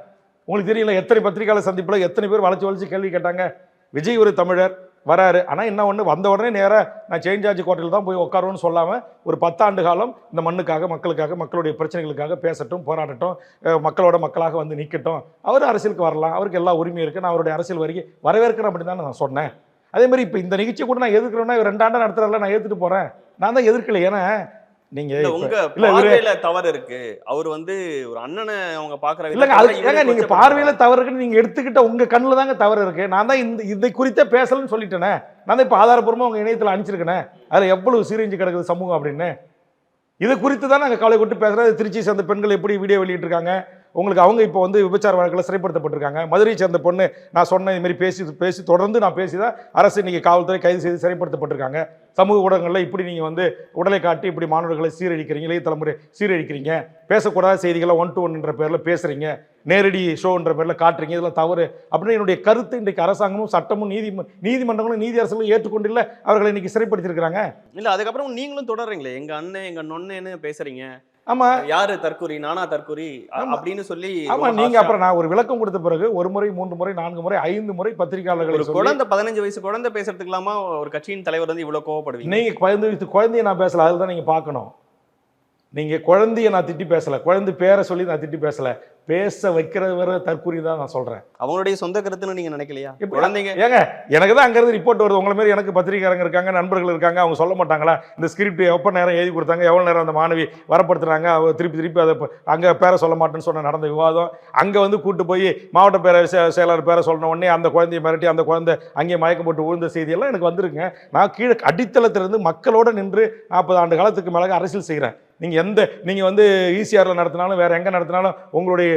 உங்களுக்கு தெரியல எத்தனை பத்திரிகையாளர் சந்திப்பில் எத்தனை பேர் வளைச்சு கேள்வி கேட்டாங்க. விஜய் ஒரு தமிழர், வராரு. ஆனால் என்ன ஒன்று, வந்த உடனே நேராக நான் சேஞ்ச் ஆட்சி கோட்டையில் தான் போய் உட்காருன்னு சொல்லாமல் ஒரு 10 ஆண்டு காலம் இந்த மண்ணுக்காக, மக்களுக்காக, மக்களுடைய பிரச்சனைகளுக்காக பேசட்டும், போராடட்டும், மக்களோட மக்களாக வந்து நிற்கட்டும். அவர் அரசியலுக்கு வரலாம், அவருக்கு எல்லா உரிமையும் இருக்குது. நான் அவருடைய அரசியல் வருகை வரவேற்கிறேன் அப்படின்னு தானே நான் சொன்னேன். அதே மாதிரி இப்போ இந்த நிகழ்ச்சியை கூட நான் எதிர்க்கிறேன்னா 2 ஆண்டு நடத்துறதுல நான் ஏற்றுட்டு போகிறேன். நான் தான் எதிர்க்கல. ஏன்னா நீங்க உங்க பார்வையில தவறு இருக்கு. அவர் வந்து ஒரு அண்ணனை அவங்க பாக்குறாங்க. இல்லங்க, அதுக்கு நீங்க பார்வையில தவறு இருக்குன்னு நீங்க எடுத்துக்கிட்ட உங்க கண்ணுல தாங்க தவறு இருக்கு. நான் தான் இதை குறித்தே பேசலன்னு சொல்லிட்டேனே. நான் தான் இப்போ ஆதாரப்பூர்வமா உங்க இணையத்தில் அனுப்பிச்சிருக்கேன். அதுல எவ்வளவு சீரழிஞ்சு கிடக்குது சமூகம் அப்படின்னு. இது குறித்து தான் நாங்கள் கவலை கொண்டு பேசுகிறோம். திருச்சி சேர்ந்த பெண்கள் எப்படி வீடியோ வெளியிட்டிருக்காங்க, உங்களுக்கு அவங்க இப்போ வந்து விபச்சார வழக்கில் சிறைப்படுத்தப்பட்டிருக்காங்க. மதுரையை சேர்ந்த பொண்ணு நான் சொன்ன இதுமாரி பேசி தொடர்ந்து நான் பேசி தான் அரசு இன்னைக்கு காவல்துறை கைது செய்து சிறைப்படுத்தப்பட்டிருக்காங்க. சமூக ஊடகங்களில் இப்படி நீங்கள் வந்து உடலை காட்டி இப்படி மாணவர்களை சீரழிக்கிறீங்க, இளைய தலைமுறை சீரழிக்கிறீங்க, பேசக்கூடாத செய்திகளை 1-to-1 பேரில் பேசுகிறீங்க, நேரடி ஷோன்ற பேரில் காட்டுறீங்க, இதெல்லாம் தவறு அப்படின்னு என்னுடைய கருத்து இன்றைக்கு அரசாங்கமும் சட்டமும் நீதிமன்றங்களும் நீதி அரசுகளும் ஏற்றுக்கொண்டில்லை. அவர்களை இன்னைக்கு சிறைப்படுத்தியிருக்கிறாங்க. இல்லை, அதுக்கப்புறம் நீங்களும் தொடர்றீங்களே, எங்க அண்ணன் எங்க நொன்னேன்னு பேசுறீங்க. ஆமா, யாரு தற்கொலை, நானா தற்கொலை அப்படின்னு சொல்லி. ஆமா, நீங்க அப்புறம் நான் ஒரு விளக்கம் கொடுத்த பிறகு 1 முறை 3 முறை 4 முறை 5 முறை பத்திரிகையாளர்கள் குழந்தை 15 வயசு குழந்தை பேசுறதுக்குலாமா ஒரு கட்சியின் தலைவர் வந்து இவ்வளவு கோவப்படுவீங்க? நீங்க 15 வயசு குழந்தைய நான் பேசல, அதுதான் நீங்க பார்க்கணும். நீங்க குழந்தைய நான் திட்டி பேசல, குழந்தை பேரை சொல்லி நான் திட்டி பேசல. பேச வைக்கிறவரை தற்கூரி தான் நான் சொல்றேன். அவங்களுடைய சொந்த கருத்துன்னு நீங்க நினைக்கலையா? குழந்தைங்க ஏங்க, எனக்கு தான் அங்கிருந்து ரிப்போர்ட் வருது. உங்களை மாதிரி எனக்கு பத்திரிகையாளங்க இருக்காங்க, நண்பர்கள் இருக்காங்க. அவங்க சொல்ல மாட்டாங்களா இந்த ஸ்கிரிப்ட் எப்போ நேரம் எழுதி கொடுத்தாங்க, எவ்வளோ நேரம் அந்த மாணவி வரப்படுத்துறாங்க, திருப்பி அதை அங்கே பேரை சொல்ல மாட்டேன்னு சொன்ன நடந்த விவாதம். அங்கே வந்து கூட்டு போய் மாவட்ட செயலாளர் பேரை சொன்ன உடனே அந்த குழந்தைய மிரட்டி அந்த குழந்தை அங்கேயே மயக்கம் போட்டு விழுந்த செய்தியெல்லாம் எனக்கு வந்துருங்க. நான் கீழே அடித்தளத்திலிருந்து மக்களோட நின்று 40 ஆண்டு காலத்துக்கு மேலே அரசியல் செய்கிறேன். நீங்கள் வந்து ஈசிஆரில் நடத்தினாலும் வேறு எங்கே நடத்தினாலும் உங்களுடைய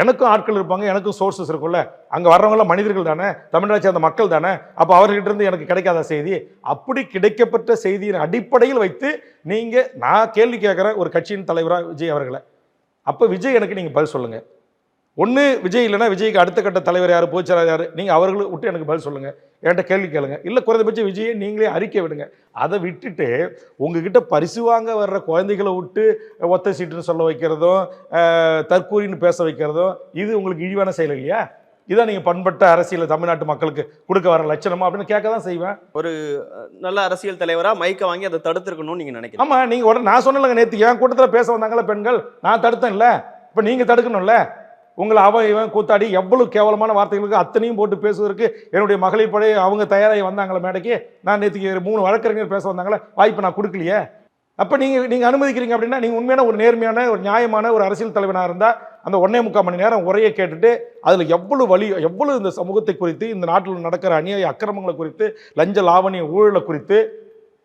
எனக்கும் ஆட்கள் இருப்பாங்க, எனக்கும் சோர்ஸஸ் இருக்கும்ல. அங்கே வர்றவங்களாம் மனிதர்கள் தானே, தமிழ்நாட்டை சேர்ந்த மக்கள் தானே. அப்போ அவர்கிட்ட இருந்து எனக்கு கிடைக்காத செய்தி, அப்படி கிடைக்கப்பட்ட செய்தியின் அடிப்படையில் வைத்து நான் கேள்வி கேட்குறேன் ஒரு கட்சியின் தலைவராக விஜய் அவர்களை. அப்போ விஜய் எனக்கு நீங்கள் பதில் சொல்லுங்கள். ஒன்று விஜய் இல்லைன்னா விஜய்க்கு அடுத்த கட்ட தலைவர் யார், பொதுச்செயலாளர் யார், நீங்கள் அவர்களை விட்டு எனக்கு பதில் சொல்லுங்கள், என்கிட்ட கேள்வி கேளுங்க. இல்லை குறைந்தபட்சம் விஜயை நீங்களே அறிக்கை விடுங்க. அதை விட்டுட்டு உங்ககிட்ட பரிசு வாங்க வர்ற குழந்தைகளை விட்டு ஒத்த சீட்டுன்னு சொல்ல வைக்கிறதும் தற்கூரின்னு பேச வைக்கிறதும் இது உங்களுக்கு இழிவான செயல் இல்லையா? இதான் நீங்கள் பண்பட்ட அரசியல் தமிழ்நாட்டு மக்களுக்கு கொடுக்க வர லட்சணமா அப்படின்னு கேட்க தான் செய்வேன். ஒரு நல்ல அரசியல் தலைவராக மைக்கை வாங்கி அதை தடுத்துருக்கணும்னு நீங்கள் நினைக்கிறீங்க? ஆமாம், நீங்கள் உடனே நான் சொன்னலங்க, நேற்று என் கூட்டத்தில் பேச வந்தாங்களே பெண்கள், நான் தடுத்தேன் இல்லை, இப்போ நீங்கள் தடுக்கணும்ல. உங்களை இவன் கூத்தாடி எவ்வளவு கேவலமான வார்த்தைகளுக்கு அத்தனையும் போட்டு பேசுவதற்கு என்னுடைய மகளிர் படை அவங்க தயாராகி வந்தாங்களே மேடைக்கு. நான் நேற்றுக்கு 3 வழக்கறிஞர் பேச வந்தாங்களே, வாய்ப்பு நான் கொடுக்கலையே. அப்போ நீங்கள் அனுமதிக்கிறீங்க அப்படின்னா நீங்கள் உண்மையான ஒரு நேர்மையான ஒரு நியாயமான ஒரு அரசியல் தலைவனாக இருந்தால் அந்த 1.25 மணி நேரம் உரையை கேட்டுட்டு அதில் எவ்வளவு இந்த சமூகத்தை குறித்து, இந்த நாட்டில் நடக்கிற அநியாய அக்கிரமங்களை குறித்து, லஞ்ச லாவணிய ஊழலை குறித்து,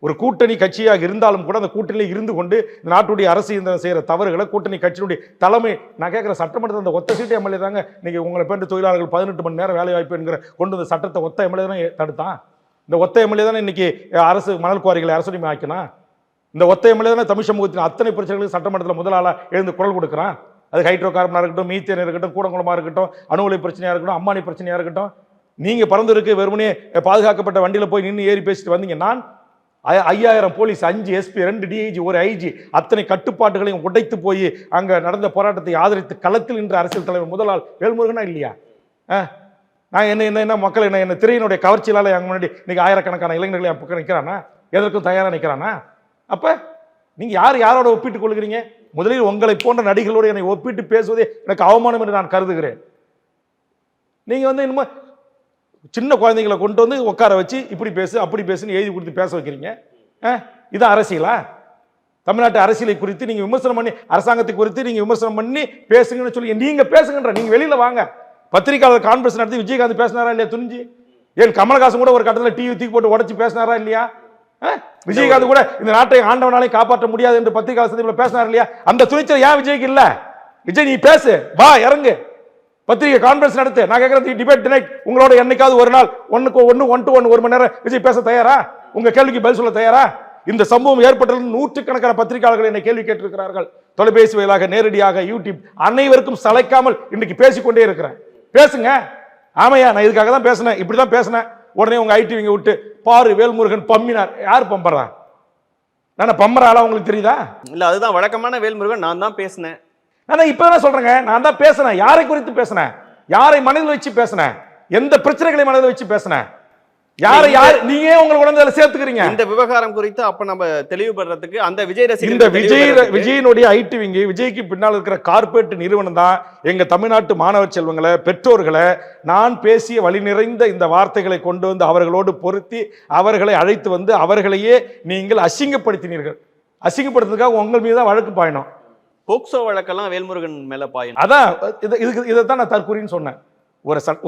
ஒரு கூட்டணி கட்சியாக இருந்தாலும் கூட அந்த கூட்டணியில் இருந்து கொண்டு இந்த நாட்டுடைய அரசியல் செய்கிற தவறுகளை கூட்டணி கட்சியினுடைய தலைமை, நான் கேட்குற சட்டமன்றத்தில் அந்த ஒத்த சீட்டு எம்எல்ஏ தாங்க நீங்கள் உங்களை பேருந்து தொழிலாளர்கள் 18 மணி நேரம் வேலை வாய்ப்பு என்கிற கொண்டு வந்த சட்டத்தை ஒத்த எம்எல்ஏ தானே தடுத்தான். இந்த ஒத்த எம்எல்ஏ தானே இன்னைக்கு அரசு மணல் குவாரிகளை அரசுரிமை ஆக்கினான். இந்த ஒத்த எம்எல்ஏ தானே தமிழ் சமூகத்தின் அத்தனை பிரச்சனைகளுக்கு சட்டமன்றத்தில் முதலாளாக எழுந்து குரல் கொடுக்குறான். அது ஹைட்ரோ கார்பனாக இருக்கட்டும், மீத்தேன் இருக்கட்டும், கூடங்குளமாக இருக்கட்டும், அணுகுலை பிரச்சனையாக இருக்கட்டும், அம்மானி பிரச்சனையாக இருக்கட்டும். நீங்கள் பறந்துருக்கு வெறுமனே பாதுகாக்கப்பட்ட வண்டியில் போய் நின்று ஏறி பேசிட்டு வந்தீங்க. நான் 5000 போலீஸ், 5 SP, 2 DIG, 1 IG அத்தனை கட்டுப்பாட்டுகளையும் உடைத்து போய் அங்கே நடந்த போராட்டத்தை ஆதரித்து களத்தில் நின்ற அரசியல் தலைவர் முதலாள் வேல்முருகனா இல்லையா? நான் என்ன மக்கள் என்ன திரையினுடைய கவர்ச்சியால் எங்க முன்னாடி இன்னைக்கு ஆயிரக்கணக்கான இளைஞர்களை என் பக்கம் நிற்கிறானா? எதற்கும் தயாராக நிற்கிறானா? அப்போ நீங்கள் யாரோட ஒப்பிட்டுக் கொள்கிறீங்க? முதலில் உங்களை போன்ற நடிகளோடு என்னை ஒப்பிட்டு பேசுவதே எனக்கு அவமானம் என்று நான் கருதுகிறேன். நீங்கள் வந்து இன்னும் சின்ன குழந்தைங்களை கொண்டு வந்து உட்கார வச்சு இப்படி பேசு அப்படி பேசுன்னு எழுதி கொடுத்து பேச வைக்கிறீங்க. இதான் அரசியலா? தமிழ்நாட்டு அரசியலை குறித்து நீங்கள் விமர்சனம் பண்ணி, அரசாங்கத்தை குறித்து நீங்கள் விமர்சனம் பண்ணி பேசுங்கன்னு சொல்லி நீங்கள் பேசுங்கன்ற. நீங்கள் வெளியில் வாங்க, பத்திரிகையாளர் கான்ஃபரன்ஸ் நடத்தி விஜயகாந்த் பேசினாரா இல்லையா துணிஞ்சு? ஏன் கமலஹாசன் கூட ஒரு கட்டத்தில் டிவி தூக்கி போட்டு உடச்சி பேசினாரா இல்லையா? விஜயகாந்த் கூட இந்த நாட்டை ஆண்டவனாலே காப்பாற்ற முடியாது என்று பத்திரிகையாளர் சந்திப்பில் பேசினார் இல்லையா? அந்த துணிச்சல் ஏன் விஜய்க்கு இல்லை? விஜய் நீ பேசு, வா இறங்கு, பத்திரிகை கான்ஃபரன்ஸ் நடத்து. நான் கேட்கறது டிபேட் டினைட் உங்களோட என்னைக்காவது ஒரு நாள் 1-to-1 1 மணி நேரம் விஜய் பேச தயாரா? உங்க கேள்விக்கு பதில் சொல்ல தயாரா? இந்த சம்பவம் ஏற்பட்டது நூற்றுக்கணக்கான பத்திரிகையாளர்கள் என்னை கேள்வி கேட்டிருக்கிறார்கள். தொலைபேசி வாயிலாக, நேரடியாக, யூடியூப், அனைவருக்கும் சளைக்காமல் இன்னைக்கு பேசிக்கொண்டே இருக்கிறேன். பேசுங்க. ஆமையா, நான் இதுக்காக தான் பேசினேன், இப்படிதான் பேசினேன். உடனே உங்க ஐடிவிங்க விட்டு பாரு வேல்முருகன் பம்மினார். யார் பம்பறா? நான் பம்பற ஆளா உங்களுக்கு தெரியுதா? இல்ல, அதுதான் வழக்கமான வேல்முருகன். நான் தான் பேசினேன். நான் இப்ப என்ன சொல்றேங்க, நான் தான் பேசினேன். யாரை குறித்து பேசினேன்? யாரை மனதில் வச்சு பேசினேன்? எந்த பிரச்சனைகளை மனதில் வச்சு பேசினேன்? யார் நீங்க உங்களை கொண்டு வந்து சேர்த்துக்கிறீங்க? இந்த விவகாரம் குறித்து அப்ப நம்ம தெளிவுபடுறதுக்கு அந்த விஜய் இந்த ரசிகர்கள் விஜயனுடைய ஐடி விங்கு, விஜய்க்கு பின்னால் இருக்கிற கார்பரேட் நிறுவனம் தான் எங்க தமிழ்நாட்டு மாணவர் செல்வங்களை, பெற்றோர்களை நான் பேசிய வழி நிறைந்த இந்த வார்த்தைகளை கொண்டு வந்து அவர்களோடு பொருத்தி அவர்களை அழைத்து வந்து அவர்களையே நீங்கள் அசிங்கப்படுத்தினீர்கள். அசிங்கப்படுத்துறதுக்காக உங்கள் மீது தான் வழக்கு பாயணும். போக்சோ வழக்கெல்லாம் வேல்முருகன் மேல பாயணும். அதான் இதைத்தான் நான் தற்கூறின்னு சொன்னேன்.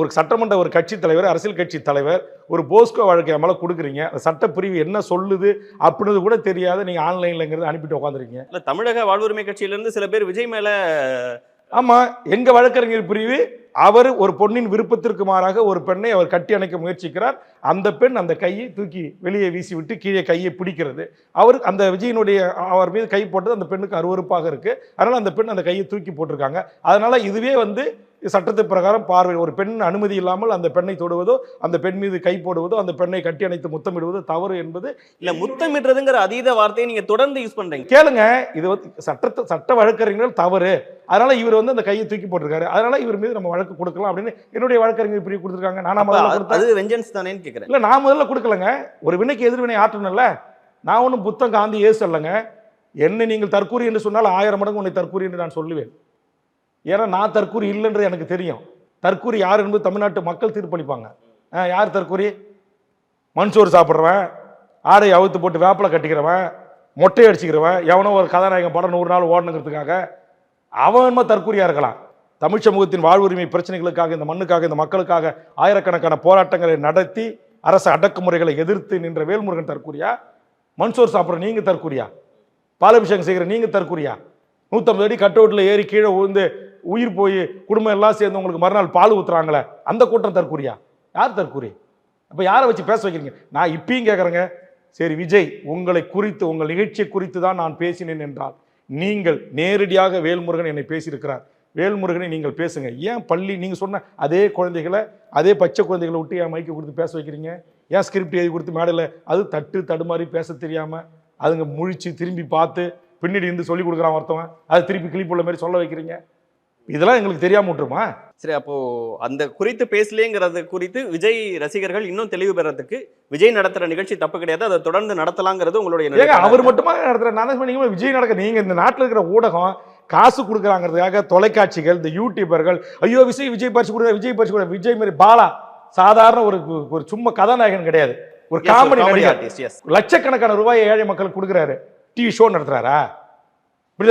ஒரு சட்டமன்ற ஒரு கட்சி தலைவர், அரசியல் கட்சி தலைவர் ஒரு போஸ்கோ வழக்கை மேலே கொடுக்குறீங்க. அந்த சட்டப்பிரிவு என்ன சொல்லுது அப்படின்னு கூட தெரியாத நீங்க ஆன்லைன்லங்கிறது அனுப்பிட்டு உட்காந்துருக்கீங்க. இல்ல, தமிழக வாழ்வுரிமை கட்சியிலிருந்து சில பேர் விஜய் மேல ஆமா, எங்க வழக்கறிஞர் பிரிவு அவர் ஒரு பொண்ணின் விருப்பத்திற்கு மாறாக ஒரு பெண்ணை அவர் கட்டி அணைக்க முயற்சிக்கிறார். அந்த பெண் அந்த கையை தூக்கி வெளியே வீசி விட்டு கீழே கையை பிடிக்கிறது. அவர் அந்த விஜயனுடைய அவர் மீது கை போட்டது அந்த பெண்ணுக்கு அருவருப்பாக இருக்கு. அதனால அந்த பெண் அந்த கையை தூக்கி போட்டிருக்காங்க. அதனால இதுவே வந்து சட்டத்து பிரகாரம் பார்வை, ஒரு பெண் அனுமதி இல்லாமல் அந்த பெண்ணை தொடுவதோ, அந்த பெண் மீது கை போடுவதோ, அந்த பெண்ணை கட்டி அணைத்து முத்தமிடுவதோ தவறு என்பது இல்ல. முத்தமிடுறதுங்கிற அதீத வார்த்தையை நீங்க தொடர்ந்து யூஸ் பண்றீங்க. கேளுங்க, இது வந்து சட்ட வழக்கறிஞர்கள் தவறு. அதனால இவர் வந்து அந்த கையை தூக்கி போட்டிருக்காரு. அதனால இவர் மீது நம்ம வழக்கு கொடுக்கலாம் அப்படின்னு என்னுடைய வழக்கறிஞர் பிரிவு கொடுத்துருக்காங்க. அது வெஞ்சன்ஸ் தானேன்னு கேட்கிறேன். இல்ல, நான் முதல்ல கொடுக்கலங்க. ஒரு வினைக்கு எதிர்வினை ஆற்றணும்ல. நான் ஒன்றும் புத்தம் காந்தி ஏசு அல்லங்க. என்ன நீங்கள் தற்கூரி என்று சொன்னால் 1000 மடங்கு உன்னை தற்கூரி என்று நான் சொல்லுவேன். ஏன்னா நான் தற்கூரி இல்லைன்றது எனக்கு தெரியும். தற்கூரி யார் என்பது தமிழ்நாட்டு மக்கள் தீர்ப்பளிப்பாங்க. யார் தற்கூரி? மண்சோறு சாப்பிட்றவன், ஆடை அவுத்து போட்டு வேப்பில கட்டிக்கிறவன், மொட்டை அடிச்சுக்கிறவன், எவனோ ஒரு கதாநாயகன் படம் 100 நாள் ஓடணுங்கிறதுக்காக அவன் தற்கூரியா இருக்கலாம். தமிழ் சமூகத்தின் வாழ்வுரிமை பிரச்சனைகளுக்காக, இந்த மண்ணுக்காக, இந்த மக்களுக்காக ஆயிரக்கணக்கான போராட்டங்களை நடத்தி அரசு அடக்குமுறைகளை எதிர்த்து நின்ற வேல்முருகன் தற்கூரியா? மண்சோறு சாப்பிட்ற நீங்க தற்கூரியா? பாலாபிஷேகம் செய்கிற நீங்க தற்கூரியா? 150 அடி கட்டவுட்டில் ஏறி கீழே விழுந்து உயிர் போய் குடும்பம் எல்லாம் சேர்ந்து உங்களுக்கு மறுநாள் பால் ஊத்துறாங்களே, அந்த கூட்டம் தற்கூரியா? யார் தற்கூரி? அப்ப யாரை வச்சு பேச வைக்கிறீங்க? நான் இப்பயும் கேட்கறேங்க. சரி, விஜய் உங்களை குறித்து, உங்கள் நிகழ்ச்சியை குறித்து தான் நான் பேசினேன் என்றால் நீங்கள் நேரடியாக வேல்முருகன் என்னை பேசியிருக்கிறார். வேல்முருகனை நீங்கள் பேசுங்க. ஏன் பள்ளி நீங்க சொன்ன அதே குழந்தைகளை, அதே பச்சை குழந்தைகளை விட்டு ஏன் மைக்கு கொடுத்து பேச வைக்கிறீங்க? ஏன் ஸ்கிரிப்ட் எழுதி கொடுத்து மேடையில் அது தட்டு தடுமாறி பேச தெரியாம அதுங்க முழிச்சு திரும்பி பார்த்து பின்னாடி இருந்து சொல்லி கொடுக்குறான் ஒருத்தவன், அது திருப்பி கிளிப்புள்ள மாதிரி சொல்ல வைக்கிறீங்க? இதெல்லாம் எங்களுக்கு தெரியாம விட்டுருமா? சரி, அப்போ அந்த குறித்து பேசலேங்கிறது குறித்து விஜய் ரசிகர்கள் இன்னும் தெளிவு பெறறதுக்கு விஜய் நடத்துற நிகழ்ச்சி தப்பு கிடையாது, அதை தொடர்ந்து நடத்தலாங்கிறது உங்களுடைய. அவர் மட்டுமா நடத்துற? நான் விஜய் நடக்க, நீங்க இந்த நாட்டில் இருக்கிற ஊடகம் காசு கொடுக்குறாங்கிறதுக்காக தொலைக்காட்சிகள், இந்த யூடியூபர்கள், ஐயோ விஜய் பரிசு கொடுக்குற, விஜய் பரிசு கொடுக்குற. விஜய் மாதிரி பாலா சாதாரண ஒரு சும்மா கதாநாயகன் கிடையாது, ஒரு காமெடி நடிகர். லட்சக்கணக்கான ரூபாயை ஏழை மக்களுக்கு கொடுக்குறாரு. TV show நடத்துறாரா?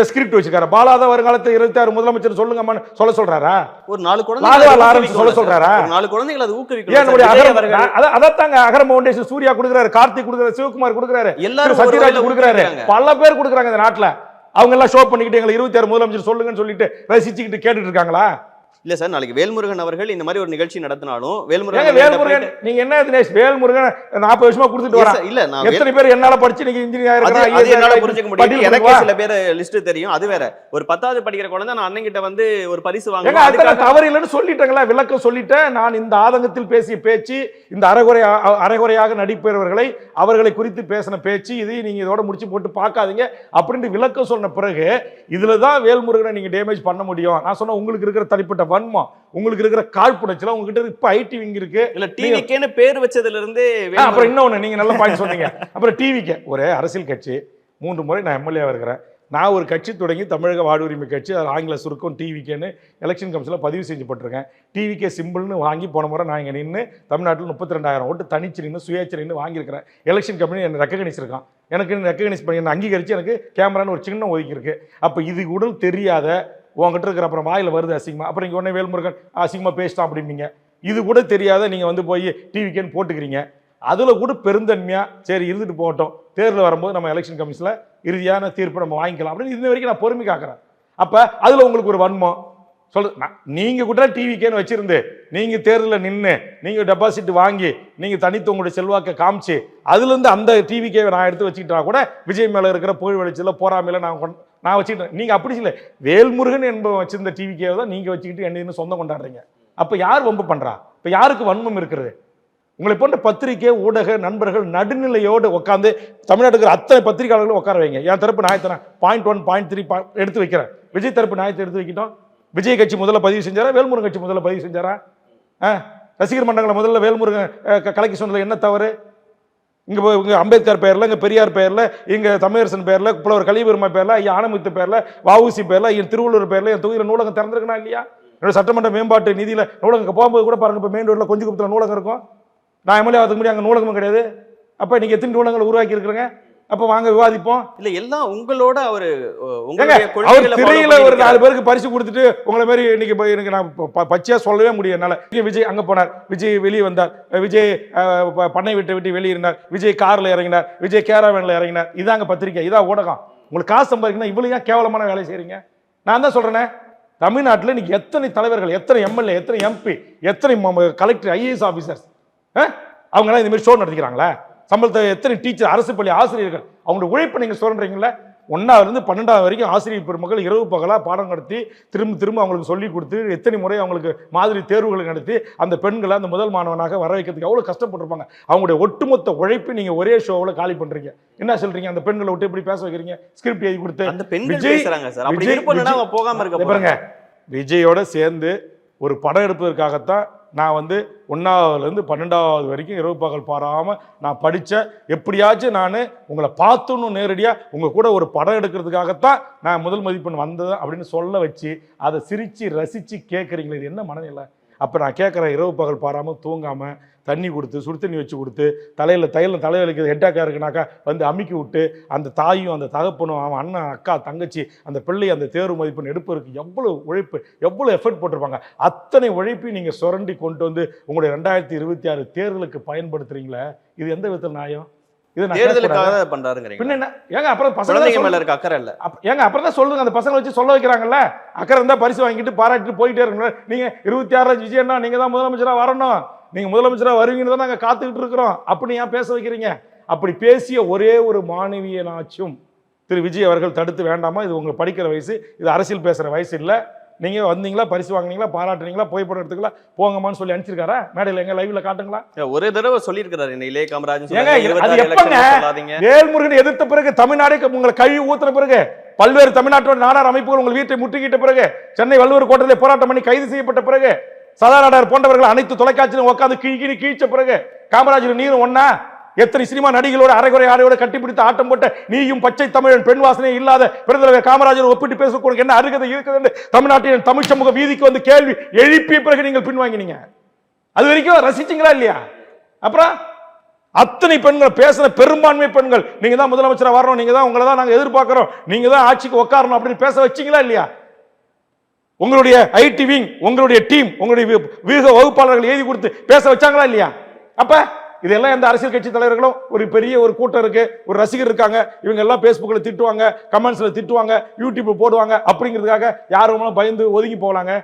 ஸ்கிரிப்ட் வச்சிருக்காரு. பாலாதான் வருங்காலத்தில் 26 முதலமைச்சர் சொல்லுங்க சொல்ல சொல்றாரா? ஒரு 4 குழந்தைகள் சொல்ல சொல்றாரா? 4 குழந்தைகள் அது ஊக்குவிக்கணும். அதாங்க அகரம் ஃபவுண்டேஷன் சூர்யா கொடுக்குறாரு, கார்த்திக் கொடுக்குறாரு, சிவகுமார் கொடுக்குறாரு, சத்யராஜ் கொடுக்குறாரு, பல பேர் கொடுக்குறாங்க இந்த நாட்டில். அவங்க எல்லாம் ஷோ பண்ணிக்கிட்டு எங்களை 26 முதலமைச்சர் சொல்லுங்கன்னு சொல்லிட்டு ரசிச்சுக்கிட்டு கேட்டுட்டு இருக்காங்களா? இல்ல சார், நாளைக்கு வேல்முருகன் அவர்கள் இந்த மாதிரி ஒரு நிகழ்ச்சி நடத்தினாலும் வேல்முருகன் நீங்க என்ன தினேஷ், வேல்முருகன் 40 வருஷமா கொடுத்துட்டு வரேன். இல்ல, நான் எத்தனை பேர் என்னால படிச்சு நீங்க இன்ஜினியர் என்னால புரிஞ்சுக்க முடியும். எனக்கே சில பேர் லிஸ்ட் தெரியும். அது வேற. ஒரு 10வது படிக்கிற குழந்தை நான் அண்ணன் கிட்ட வந்து ஒரு பரிசு வாங்க அதுக்கு தவறு இல்லைன்னு சொல்லிட்டேங்களா? விளக்கம் சொல்லிட்டேன். நான் இந்த ஆதங்கத்தில் பேசிய பேச்சு, இந்த அரைகுறையாக நடிப்பவர்களை அவர்களை குறித்து பேசின பேச்சு, இதை நீங்க இதோட முடிச்சு போட்டு பார்க்காதீங்க அப்படின்னு விளக்கம் சொன்ன பிறகு இதுலதான் வேல்முருகனை நீங்க டேமேஜ் பண்ண முடியும். நான் சொன்ன உங்களுக்கு இருக்கிற தனிப்பட்ட வன்மம், உங்களுக்கு இருக்கிற காழ்ப்புணர்ச்சில உங்ககிட்ட இப்ப ஐடி விங் இருக்கு. இல்ல, டிவிக்கேன்னு பேர் வச்சதுல இருந்து அப்புறம் இன்னொன்னு நீங்க நல்ல பாயிண்ட் சொன்னீங்க. அப்புறம் டிவிக்கு ஒரு அரசியல் கட்சி 3 முறை நான் எம்எல்ஏவா இருக்கிறேன். நான் ஒரு கட்சி தொடங்கி தமிழக வாழ்வுரிமை கட்சி, அது ஆங்கில சுருக்கம் டிவிக்கேன்னு எலெக்ஷன் கமிஷனில் பதிவு செஞ்சுப்பட்டிருக்கேன். டிவிக்கே சிம்பிள்னு வாங்கி போன முறை நான் இங்கே நின்று தமிழ்நாட்டில் 32,000 ஓட்டு தனிச்சு நின்று சுயேட்சை நின்று வாங்கியிருக்கிறேன். எலெக்ஷன் கமிஷன் என்னை ரெக்கக்னைஸ் இருக்கான். எனக்கு ரெக்கக்னைஸ் பண்ணி என்னை அங்கீகரித்து எனக்கு கேமரான்னு ஒரு சின்ன ஒதுக்கியிருக்கு. அப்போ இது கூட தெரியாத உங்ககிட்ட இருக்கிற அப்புறம் வாயில் வருது அசிங்கமா, அப்புறம் இங்கே உடனே வேல்முருகன் அசிங்கமாக பேசிட்டான் அப்படிம்பீங்க. இது கூட தெரியாத நீங்கள் வந்து போய் டிவிக்கேன்னு போட்டுக்கிறீங்க. அதில் கூட பெருந்தன்மையாக சரி இருந்துட்டு போகட்டும், தேர்தல் வரும்போது நம்ம எலெக்ஷன் கமிஷனில் இறுதியான தீர்ப்பு நம்ம வாங்கிக்கலாம் அப்படின்னு இந்த வரைக்கும் நான் பொறுமை காக்கிறேன். அப்போ அதில் உங்களுக்கு ஒரு வன்மம் சொல்ல, நீங்கள் கூட டிவிக்கேன்னு வச்சிருந்து நீங்கள் தேர்தலில் நின்று நீங்கள் டெபாசிட் வாங்கி நீங்கள் தனித்து உங்களுடைய செல்வாக்கை காமிச்சு அதுலேருந்து அந்த டிவிக்கேவை நான் எடுத்து வச்சுக்கிட்டா கூட விஜய் மேலே இருக்கிற புகழ் வெளிச்சத்தில் போராமையில் நான் வச்சுக்கிட்டேன். நீங்கள் அப்படி இல்லை, வேல்முருகன் என்பவன் வச்சிருந்த டிவிக்கேவை தான் நீங்கள் வச்சுக்கிட்டு என்ன சொந்தம் கொண்டாடுறீங்க. அப்போ யார் வம்பு பண்ணுறா? இப்போ யாருக்கு வன்மம் இருக்கிறது? உங்களை போன்ற பத்திரிகை ஊடக நண்பர்கள் நடுநிலையோடு உட்காந்து தமிழ்நாட்டுக்கு அத்தனை பத்திரிகையாளர்களும் உட்கார வைங்க. என் தரப்பு நியாயத்தை 0.1 0.3 எடுத்து வைக்கிறேன். விஜய் தரப்பு நியாயத்தை எடுத்து வைக்கிட்டோம். விஜய் கட்சி முதல்ல பதிவு செஞ்சாரா, வேல்முருகன் கட்சி முதல்ல பதிவு செஞ்சாரா? ரசிகர் மன்றங்களை முதல்ல வேல்முருகன் கலக்கி சொன்னது என்ன தவறு? இங்கே அம்பேத்கர் பேரில், இங்கே பெரியார் பேரில், இங்கே தமிழரசன் பேரில், புலவர் கலிபெருமாள் பேரில், ஐயா ஆனமுத்து பேரில், வஉசி பேரில், என் திருவள்ளூர் பேரில் என் தொகுதியில் நூலகம் திறந்திருக்கா இல்லையா? என்னோட சட்டமன்ற மேம்பாட்டு நிதியில் நூலகம் போகும்போது கூட பாருங்க, இப்போ மெயின் ரோட்டில் கொஞ்சம் குப்பத்தில் நூலகம் இருக்கும். நான் எம்எல்ஏ ஆகிறதுக்கு முன்னாடி அங்கே நூலகமும் கிடையாது. அப்போ நீங்கள் எத்தனை நூலகங்களை உருவாக்கி இருக்கிறீங்க? அப்போ வாங்க விவாதிப்போம். இல்ல எல்லாம் உங்களோட அவர் திரையில ஒரு 4 பேருக்கு பரிசு கொடுத்துட்டு உங்களை மாதிரி இன்னைக்கு நான் பச்சையா சொல்லவே முடியும் என்னால. விஜய் அங்க போனார், விஜய் வெளியே வந்தார், விஜய் பண்ணை விட்டு வெளியிருந்தார், விஜய் கார்ல இறங்கினார், விஜய் கேரவேன்ல இறங்கினார். இதாங்க பத்திரிக்கை, இதான் ஊடகம். உங்களுக்கு காசு சம்பாதிக்கணும், இவ்வளவு ஏன் கேவலமான வேலை செய்றீங்க? நான் தான் சொல்றேனே, தமிழ்நாட்டில் இன்னைக்கு எத்தனை தலைவர்கள், எத்தனை எம்எல்ஏ, எத்தனை எம்பி, எத்தனை கலெக்டர், ஐஏஎஸ் ஆபீசர்ஸ் அவங்களாம் இந்த மாதிரி ஷோ நடத்திக்கிறாங்களா? சம்பளத்தை எத்தனை டீச்சர், அரசு பள்ளி ஆசிரியர்கள் அவங்களோட உழைப்பை நீங்கள் சொல்றீங்களா? 1ஆவது 12ஆவது வரைக்கும் ஆசிரியர் பெருமக்கள் இரவு பகலாக பாடம் நடத்தி திரும்ப அவங்களுக்கு சொல்லி கொடுத்து எத்தனை முறை அவங்களுக்கு மாதிரி தேர்வுகளை நடத்தி அந்த பெண்களை அந்த முதல் மாணவனாக வர வைக்கிறதுக்கு எவ்வளோ கஷ்டப்பட்டிருப்பாங்க. அவங்களுடைய ஒட்டுமொத்த உழைப்பு நீங்கள் ஒரே ஷோவில் காலி பண்ணுறீங்க. என்ன சொல்றீங்க? அந்த பெண்களை விட்டு எப்படி பேச வைக்கிறீங்க? ஸ்கிரிப்ட் எழுதி கொடுத்து அந்த பெண்கள் பேசுறாங்க சார். அப்படி விருப்பம்னா போகாம இருக்க பாருங்க. விஜயோட சேர்ந்து ஒரு படம் எடுப்பதற்காகத்தான் நான் 1ஆவதுலேருந்து 12ஆவது வரைக்கும் இரவு பகல் பாராமல் நான் படித்தேன். எப்படியாச்சும் நான் உங்களை பார்த்தோன்னு நேரடியாக உங்கள் கூட ஒரு படம் எடுக்கிறதுக்காகத்தான் நான் முதல் மதிப்பெண் வந்தது அப்படின்னு சொல்ல வச்சு அதை சிரித்து ரசித்து கேட்குறீங்களே, இது என்ன மனநிலை? அப்போ நான் கேட்குறேன், இரவு பகல் பாராமல் தூங்காமல் தண்ணி கொடுத்து சுடு தண்ணி வச்சு கொடுத்து தலையில் தலைவலிக்கிறது ஹெட்டாக்கா இருக்குனாக்கா வந்து அமுக்கி விட்டு அந்த தாயும் அந்த தகப்பனும் அவன் அண்ணன் அக்கா தங்கச்சி அந்த பிள்ளை அந்த தேர்வு மதிப்பெண் எடுப்பதற்கு எவ்வளோ உழைப்பு, எவ்வளோ எஃபர்ட் போட்டிருப்பாங்க. அத்தனை உழைப்பையும் நீங்கள் சுரண்டி கொண்டு வந்து உங்களுடைய 2026 தேர்தலுக்கு பயன்படுத்துறீங்களே, இது எந்த விதத்தில் நியாயம்? தேர்தலுக்காக பண்றாருங்க. பின்ன என்ன ஏங்க? அப்புறம் பசங்க மேல இருக்க அக்கறை இல்ல ஏங்க? அப்புறம் தான் சொல்லுங்க, அந்த பசங்களை வச்சு சொல்ல வைக்கிறாங்கல்ல. அக்கறை இருந்தா பரிசு வாங்கிட்டு பாராட்டிட்டு போயிட்டே இருங்க. நீங்க 26 விஜயன்னா நீங்க தான் முதலமைச்சரா வரணும், நீங்க முதலமைச்சரா வருவீங்கன்னு தான் நாங்க காத்துக்கிட்டு இருக்கிறோம். அப்படி ஏன் பேச வைக்கிறீங்க? அப்படி பேசிய ஒரே ஒரு மாணவியனாச்சும் திரு விஜய் அவர்கள் தடுத்து வேண்டாமா? இது உங்களுக்கு படிக்கிற வயசு, இது அரசியல் பேசுற வயசு இல்லை. நீங்க வந்தீங்களா, பரிசு வாங்கினீங்களா, பாராட்டுறீங்களா, புகைப்படம் எடுத்துக்கலாம், போங்கம்மான்னு சொல்லி அனுப்பிச்சிருக்காரா? மேடையில் எங்க லைவ்ல காட்டுங்களா? ஒரே தடவை சொல்லியிருக்கிறாரு இளைய காமராஜ். வேல்முருகன் எதிர்த்த பிறகு தமிழ்நாடு உங்களை கழுவி ஊத்துற பிறகு பல்வேறு தமிழ்நாட்டோட நாடார் அமைப்புகள் உங்கள் வீட்டை முற்றுகிட்ட பிறகு சென்னை வள்ளுவர் கோட்டத்தில் போராட்டம் பண்ணி கைது செய்யப்பட்ட பிறகு சதாநாடார் போன்றவர்கள் அனைத்து தொலைக்காட்சியிலும் உட்காந்து கீழ்ச்ச பிறகு காமராஜர் நீரும் ஒன்னா எத்தனை சினிமா நடிகளோட அரைகுறை ஆடையோட கட்டிப்பிடித்து ஆட்டம் போட்ட நீயும் பச்சை தமிழன் பெண் வாசனை இல்லாத பெருந்தலைவர் காமராஜர் ஒப்பிட்டு பேசக்கூடிய என்ன அருகதை இருக்குது என்று தமிழ்நாட்டின் தமிழ் சமூக வீதிக்கு வந்து கேள்வி எழுப்பிய பிறகு நீங்கள் பின்வாங்கினீங்க. அது வரைக்கும் ரசிச்சீங்களா இல்லையா? அப்புறம் அத்தனை பெண்கள் பேசுற பெரும்பான்மை பெண்கள் நீங்க தான் முதலமைச்சரா வரணும், நீங்க தான், உங்களை தான் நாங்க எதிர்பார்க்கிறோம், நீங்க தான் ஆட்சிக்கு உட்காரணும் அப்படின்னு பேச வச்சீங்களா இல்லையா? உங்களுடைய ஐடி விங், உங்களுடைய டீம், உங்களுடைய வியூக வகுப்பாளர்கள் எழுதி கொடுத்து பேச வச்சாங்களா இல்லையா? அப்ப இதெல்லாம் எந்த அரசியல் கட்சி தலைவர்களும் ஒரு பெரிய ஒரு கூட்டம் இருக்கு, ஒரு ரசிகர் இருக்காங்க, இவங்க எல்லாம் பேஸ்புக்ல திட்டுவாங்க, கமெண்ட்ஸ்ல திட்டுவாங்க, யூடியூப்ல போடுவாங்க அப்படிங்கிறதுக்காக யாரும் பயந்து ஒதுங்கி போகலாங்க?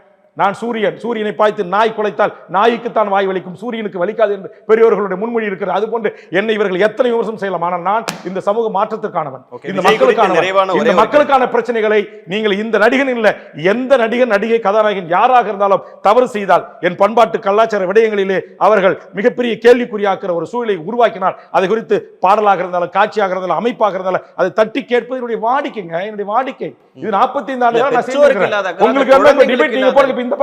நான் சூரியனை பாய்த்து நாய் குலைத்தால் நாய்க்குத்தான் வாய் வலிக்கும், சூரியனுக்கு வலிக்காது என்று பெரியவர்களுடைய முன்மொழி இருக்கிறது. அதுபோன்று என்னை இவர்கள் எத்தனை விமர்சனம் செய்யலாம், ஆனால் நான் இந்த சமூக மாற்றத்திற்கானவன், இந்த மக்களுக்கான பிரச்சனைகளை நீங்கள் இந்த நடிகன் இல்ல எந்த நடிகன் நடிகை கதாநாயகன் யாராக இருந்தாலும் தவறு செய்தால் என் பண்பாட்டு கலாச்சார விடயங்களிலே அவர்கள் மிகப்பெரிய கேள்விக்குறியாக்குற ஒரு சூழலை உருவாக்கினால் அதை குறித்து பாடலாக இருந்தாலும் காட்சியாக இருந்தாலும் அமைப்பாக இருந்தாலும் அதை தட்டி கேட்பது என்னுடைய வாடிக்கைங்க, என்னுடைய வாடிக்கை. இது 45 ஆண்டுகள் நான் செய்திருக்கிறேன். உங்களுக்கு டிபேட் நீங்க போடுங்க. இந்த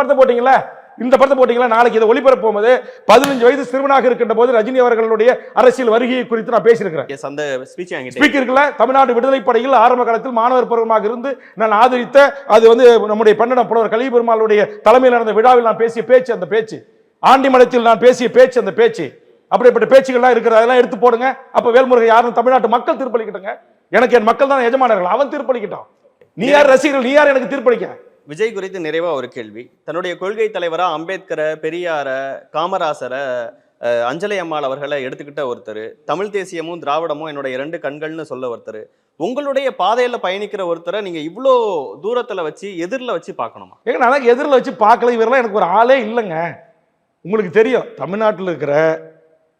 படத்தை போட்டீங்களா, நாளைக்கு இதை ஒளிபரப்பு போகும்போது 15 வயது சிறுவனாக இருக்கின்ற போது ரஜினி அவர்களுடைய அரசியல் வருகையை குறித்து நான் பேசியிருக்கிறேன். ஸ்பீக்கர்ல தமிழ்நாடு விடுதலை படையில் ஆரம்ப காலத்தில் மாணவர் பருவமாக இருந்து நான் ஆதரித்த அது நம்முடைய பன்னடம் புலவர் கலிபெருமாளுடைய தலைமையில் நடந்த விழாவில் நான் பேசிய பேச்சு, அந்த பேச்சு ஆண்டிமடத்தில் நான் பேசிய பேச்சு, அந்த பேச்சு அப்படிப்பட்ட பேச்சுகள்லாம் இருக்கிற அதெல்லாம் எடுத்து போடுங்க. அப்ப வேல்முருகன் யாரும் தமிழ்நாட்டு மக்கள் தீர்ப்பளிக்கட்டுங்க. எனக்கு என் மக்கள் தான் எஜமானர்கள், அவன் தீர்ப்பளிக்கட்டும். நீ யார் ரசிகர்கள், நீ யார் எனக்கு தீர்ப்பளிக்க? விஜய் குறித்து நிறைவா ஒரு கேள்வி. தன்னுடைய கொள்கை தலைவரா அம்பேத்கரை, பெரியார, காமராசரை, அஞ்சலை அம்மாள் அவர்களை எடுத்துக்கிட்ட ஒருத்தர், தமிழ் தேசியமும் திராவிடமும் என்னுடைய 2 கண்கள்னு சொல்ல ஒருத்தர், உங்களுடைய பாதையில பயணிக்கிற ஒருத்தரை நீங்க இவ்வளோ தூரத்துல வச்சு எதிரில் வச்சு பார்க்கணுமா? ஏங்க நான் எதிரில் வச்சு பார்க்கல, இவரெல்லாம் எனக்கு ஒரு ஆளே இல்லைங்க. உங்களுக்கு தெரியும், தமிழ்நாட்டில் இருக்கிற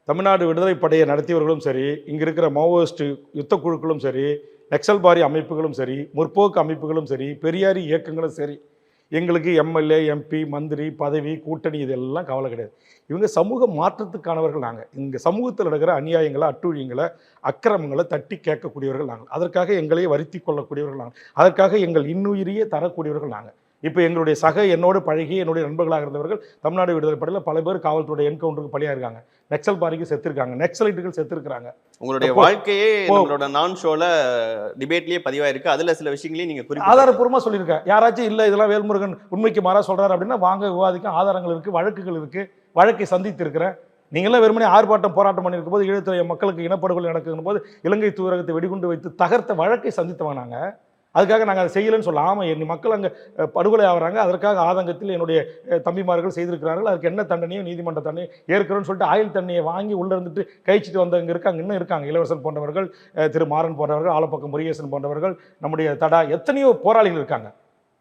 தமிழ்நாடு விடுதலை படையை நடத்தியவர்களும் சரி, இங்க இருக்கிற மாவோயிஸ்ட் யுத்த குழுக்களும் சரி, நக்சல்பாரி அமைப்புகளும் சரி, முற்போக்கு அமைப்புகளும் சரி, பெரியாரி இயக்கங்களும் சரி, எங்களுக்கு எம்எல்ஏ, எம்பி, மந்திரி, பதவி, கூட்டணி இதெல்லாம் கவலை கிடையாது. இவங்க சமூக மாற்றத்துக்கானவர்கள். நாங்கள் இங்கே சமூகத்தில் நடக்கிற அநியாயங்களை, அட்டூழியங்களை, அக்கிரமங்களை தட்டி கேட்கக்கூடியவர்கள் நாங்கள். அதற்காக எங்களையே வருத்தி கொள்ளக்கூடியவர்கள் நாங்கள். அதற்காக எங்கள் இன்னுயிரியே தரக்கூடியவர்கள் நாங்கள். இப்போ எங்களுடைய என்னோடு பழகி என்னுடைய நண்பர்களாக இருந்தவர்கள் தமிழ்நாடு விடுதலை படையில் பல பேர் காவல்துறை என்கவுண்டருக்கு பலியாக இருக்காங்க, நக்சல் பாரிக்கு செத்துருக்காங்க, நக்சலைட்டுகள் செத்துருக்காங்க. உங்களுடைய வாழ்க்கையே நம்மளோட நான் ஷோல டிபேட்லயே பதிவாயிருக்கு. அதுல சில விஷயங்களையும் நீங்க ஆதாரப்பூர்வமாக சொல்லியிருக்கேன். யாராச்சும் இல்லை இதெல்லாம் வேல்முருகன் உண்மைக்கு மாறா சொல்றாரு அப்படின்னா வாங்க விவாதிக்க, ஆதாரங்கள் இருக்கு, வழக்குகள் இருக்கு, வழக்கை சந்தித்து இருக்கிறேன். நீங்களாம் வெறுமனே ஆர்ப்பாட்டம் போராட்டம் பண்ணியிருக்கும் போது ஈழத்துறை மக்களுக்கு இனப்படுகொலை நடக்கும் போது இலங்கை தூதரகத்தை வெடிகுண்டு வைத்து தகர்த்த வழக்கை சந்தித்தவங்க நாங்கள். அதுக்காக நாங்கள் அதை செய்யலைன்னு சொல்லலாம். ஆமாம், என் மக்கள் அங்கே படுகொலை ஆகிறாங்க, அதற்காக ஆதங்கத்தில் என்னுடைய தம்பிமார்கள் செய்திருக்கிறார்கள், அதுக்கு என்ன தண்டனையும் நீதிமன்ற தண்டனையும் ஏற்கிறோன்னு சொல்லிட்டு ஆயுள் தண்ணியை வாங்கி உள்ளே இருந்துட்டு கழிச்சிட்டு வந்தவங்க இருக்காங்க, இன்னும் இருக்காங்க. இளவரசன் போன்றவர்கள், திரு மாறன் போன்றவர்கள், ஆலப்பக்கம் முருகேசன் போன்றவர்கள், நம்முடைய தடா, எத்தனையோ போராளிகள் இருக்காங்க.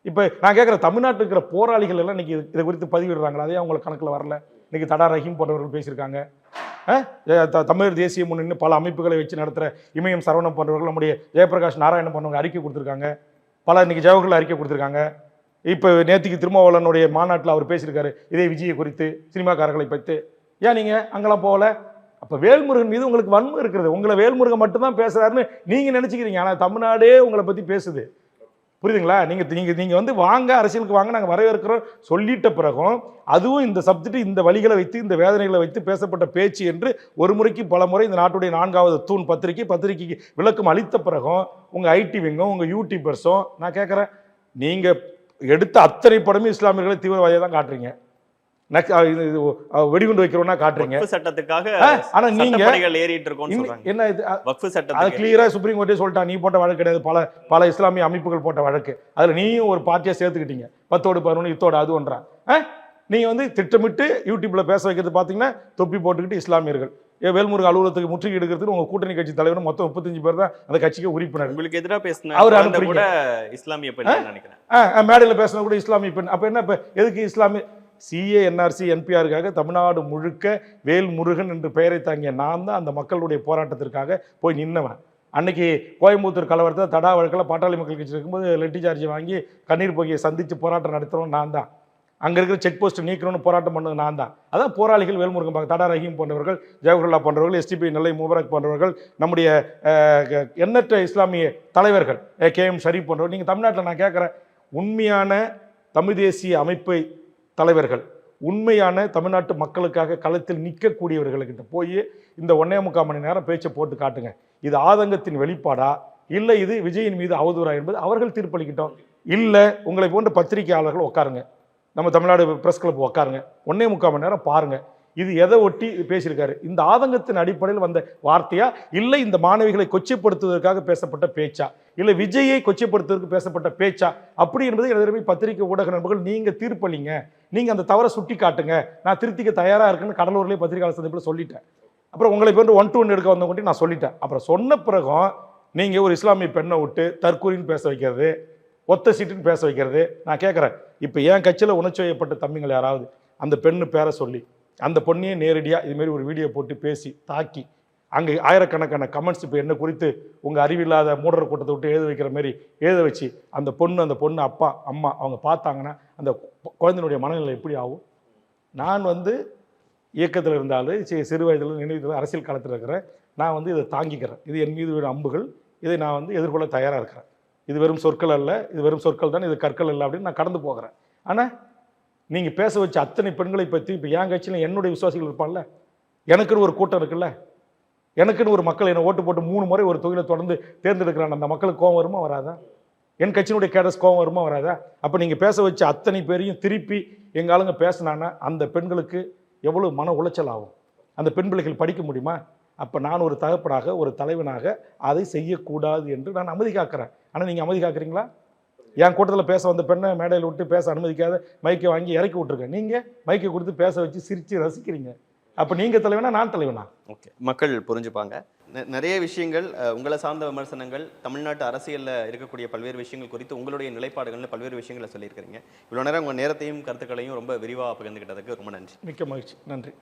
இப்போ நான் கேட்குற தமிழ்நாட்டில் இருக்கிற போராளிகள் எல்லாம் இன்னைக்கு இதை குறித்து பதிவிடுறாங்களா? அதே அவங்களுக்கு கணக்கில் வரல. இன்னைக்கு தடா ரஹீம் போன்றவர்கள் பேசியிருக்காங்க. தமிழர் தேசிய முன்னணி பல அமைப்புகளை வச்சு நடத்துகிற இமயம் சரவணம் போன்றவர்கள், நம்முடைய ஜெயபிரகாஷ் நாராயணன் போன்றவங்க அறிக்கை கொடுத்துருக்காங்க. பல இன்னைக்கு ஜவஹர்லால் அறிக்கை கொடுத்துருக்காங்க. இப்போ நேற்றுக்கு திருமாவளவனுடைய மாநாட்டில் அவர் பேசியிருக்காரு இதே விஜயை குறித்து, சினிமாக்காரர்களை பற்றி. ஏன் நீங்கள் அங்கெல்லாம் போகல? அப்போ வேல்முருகன் மீது உங்களுக்கு வன்மை இருக்கிறது. உங்களை வேல்முருகன் மட்டும்தான் பேசுகிறாருன்னு நீங்கள் நினச்சிக்கிறீங்க. ஆனால் தமிழ்நாடே உங்களை பற்றி பேசுது. புரியுதுங்களா? நீங்கள் வந்து வாங்க, அரசியலுக்கு வாங்க, நாங்கள் வரவேற்கிறோம் சொல்லிட்ட பிறகும் அதுவும் இந்த சப்ஜெக்ட், இந்த வழிகளை வைத்து, இந்த வேதனைகளை வைத்து பேசப்பட்ட பேச்சு என்று ஒரு முறைக்கு பல முறை இந்த நாட்டுடைய 4வது தூண் பத்திரிகைக்கு விளக்கம் அளித்த பிறகும் உங்கள் ஐடி விங்கும் உங்கள் யூடியூபர்ஸும் நான் கேட்குறேன், நீங்கள் எடுத்த அத்தனை படமும் இஸ்லாமியர்களை தீவிரவாதியை தான் காட்டுறீங்க, வெடிகுண்டு வைக்கிறோம்னா காட்டுறீங்க. சட்டத்துக்காக ஆனா நீங்க ஏறிட்டு இருக்கோம் என்ன இது? அது கிளியரா சுப்ரீம் கோர்ட்டே சொல்லிட்டா, நீ போட்ட வழக்கு கிடையாது, பல இஸ்லாமிய அமைப்புகள் போட்ட வழக்கு. அதுல நீயும் ஒரு பார்ட்டியா சேர்த்துக்கிட்டீங்க, 10ஓடு 11 இத்தோடு அது ஒன்றா. நீங்க வந்து திட்டமிட்டு யூடியூப்ல பேச வைக்கிறது பாத்தீங்கன்னா தொப்பி போட்டுக்கிட்டு இஸ்லாமியர்கள் வேல்முருகன் அலுவலகத்துக்கு முற்றுகை எடுக்கிறதுக்கு உங்க கூட்டணி கட்சி தலைவர் மொத்தம் 35 பேர் தான் அந்த கட்சிக்கு உறுப்பினர். உங்களுக்கு எதிராக பேசின அவர் கூட இஸ்லாமிய பெண் நினைக்கிறேன், மேடையில பேசின கூட இஸ்லாமிய பெண். அப்ப என்ன, எதுக்கு இஸ்லாமிய சிஏ என்ஆர்சி என்பிஆருக்காக தமிழ்நாடு முழுக்க வேல்முருகன் என்று பெயரை தாங்கிய நான் தான் அந்த மக்களுடைய போராட்டத்திற்காக போய் நின்னவன். அன்னைக்கு கோயம்புத்தூர் கலவரத்தில் தடா வழக்கில் பாட்டாளி மக்கள் கட்சி இருக்கும்போது லெட்டி சார்ஜ் வாங்கி கண்ணீர் போகியை சந்தித்து போராட்டம் நடத்துகிறோம் நான் தான். அங்கே இருக்கிற செக் போஸ்ட் நீக்கணும்னு போராட்டம் பண்ணது நான் தான். அதான் போராளிகள் வேல்முருகன் பார்க்க, தடா ரஹீம் போன்றவர்கள், ஜவஹர்லால் போன்றவர்கள், எஸ்டிபி நெல்லை முபாரக் போன்றவர்கள், நம்முடைய எண்ணற்ற இஸ்லாமிய தலைவர்கள், கேஎம் ஷரீப் போன்றவர்கள். நீங்கள் தமிழ்நாட்டில் நான் கேட்குறேன், உண்மையான தமிழ் தேசிய அமைப்பை தலைவர்கள், உண்மையான தமிழ்நாட்டு மக்களுக்காக களத்தில் நிற்கக்கூடியவர்கள்கிட்ட போய் இந்த 1.25 மணி நேரம் பேச்சை போட்டு காட்டுங்க. இது ஆதங்கத்தின் வெளிப்பாடா இல்லை இது விஜயின் மீது அவதூறா என்பது அவர்கள் தீர்ப்பளிக்கிட்டோம். இல்லை உங்களை போன்ற பத்திரிகையாளர்கள் உட்காருங்க, நம்ம தமிழ்நாடு பிரஸ் கிளப் உட்காருங்க, 1.25 மணி நேரம் பாருங்க, இது எதை ஒட்டி பேசியிருக்காரு, இந்த ஆதங்கத்தின் அடிப்படையில் வந்த வார்த்தையா இல்லை இந்த மாணவிகளை கொச்சைப்படுத்துவதற்காக பேசப்பட்ட பேச்சா இல்லை விஜயை கொச்சைப்படுத்துவதற்கு பேசப்பட்ட பேச்சா அப்படி என்பதை எதிர்ப்பு பத்திரிகை ஊடக நண்பர்கள் நீங்க தீர்ப்பளிங்க. நீங்க அந்த தவறை சுட்டி காட்டுங்க, நான் திருத்திக்க தயாரா இருக்குன்னு கடலூர்லேயே பத்திரிகையாளர் சந்திப்பில் சொல்லிட்டேன். அப்புறம் உங்களை போன்று 1-to-1 எடுக்க வந்தவங்க நான் சொல்லிட்டேன். அப்புறம் சொன்ன பிறகும் நீங்க ஒரு இஸ்லாமிய பெண்ணை விட்டு தற்கூரின்னு பேச வைக்கிறது, ஒத்த சீட்டுன்னு பேச வைக்கிறது. நான் கேட்குறேன், இப்போ என் கட்சியில் உணர்ச்சி வயப்பட்ட தம்பிங்கள் யாராவது அந்த பெண்ணு பேரை சொல்லி அந்த பொண்ணையே நேரடியாக இதுமாரி ஒரு வீடியோ போட்டு பேசி தாக்கி அங்கே ஆயிரக்கணக்கான கமெண்ட்ஸ் இப்போ என்ன குறித்து உங்கள் அறிவில்லாத மூடர் கூட்டத்தை விட்டு எழுத வைக்கிற மாதிரி எழுத வச்சு அந்த பொண்ணு அப்பா அம்மா அவங்க பார்த்தாங்கன்னா அந்த குழந்தையினுடைய மனநிலை எப்படி ஆகும்? நான் வந்து இயக்கத்தில் இருந்தாலும் சிறு வயதில் நினைவு அரசியல் காலத்தில் இருக்கிறேன். நான் வந்து இதை தாங்கிக்கிறேன். இது என் மீது விட அம்புகள், இதை நான் வந்து எதிர்கொள்ள தயாராக இருக்கிறேன். இது வெறும் சொற்கள் அல்ல, இது வெறும் சொற்கள் தான், இது கற்கள் இல்லை அப்படின்னு நான் கடந்து போகிறேன். ஆனால் நீங்கள் பேச வச்ச அத்தனை பெண்களை பற்றி இப்போ என் கட்சியில் என்னுடைய விசுவாசிகள் இருப்பான்ல, எனக்குன்னு ஒரு கூட்டம் இருக்குல்ல, எனக்குன்னு ஒரு மக்கள் என்னை ஓட்டு போட்டு 3 முறை ஒரு தொகுதியில் தொடர்ந்து தேர்ந்தெடுக்கிறான், அந்த மக்களுக்கு கோவம் வருமா வராதா? என் கட்சியினுடைய கேடஸ் கோவம் வருமா வராதா? அப்போ நீங்கள் பேச வச்ச அத்தனை பேரையும் திருப்பி எங்கள் ஆளுங்க பேசினான்னா அந்த பெண்களுக்கு எவ்வளோ மன உளைச்சல் ஆகும்? அந்த பெண் பிள்ளைகள் படிக்க முடியுமா? அப்போ நான் ஒரு தகப்பனாக ஒரு தலைவனாக அதை செய்யக்கூடாது என்று நான் அமைதி காக்கிறேன். ஆனால் நீங்கள் அமைதி காக்கிறீங்களா? என் கூட்டத்தில் பேச வந்த பெண்ணை மேடையில் விட்டு பேச அனுமதிக்காத மைக்கை வாங்கி இறக்கி விட்டுருக்கேன். நீங்கள் மைக்கை கொடுத்து பேச வச்சு சிரித்து ரசிக்கிறீங்க. அப்போ நீங்கள் தலைவனா நான் தலைவனா? ஓகே, மக்கள் புரிஞ்சுப்பாங்க. நிறைய விஷயங்கள் உங்களை சார்ந்த விமர்சனங்கள், தமிழ்நாட்டு அரசியலில் இருக்கக்கூடிய பல்வேறு விஷயங்கள் குறித்து உங்களுடைய நிலைப்பாடுகள்னு பல்வேறு விஷயங்களை சொல்லியிருக்கிறீங்க. இவ்வளோ நேரம் உங்கள் நேரத்தையும் கருத்துக்களையும் ரொம்ப விரிவாக பகிர்ந்துக்கிட்டதுக்கு ரொம்ப நன்றி. மிக்க மகிழ்ச்சி, நன்றி.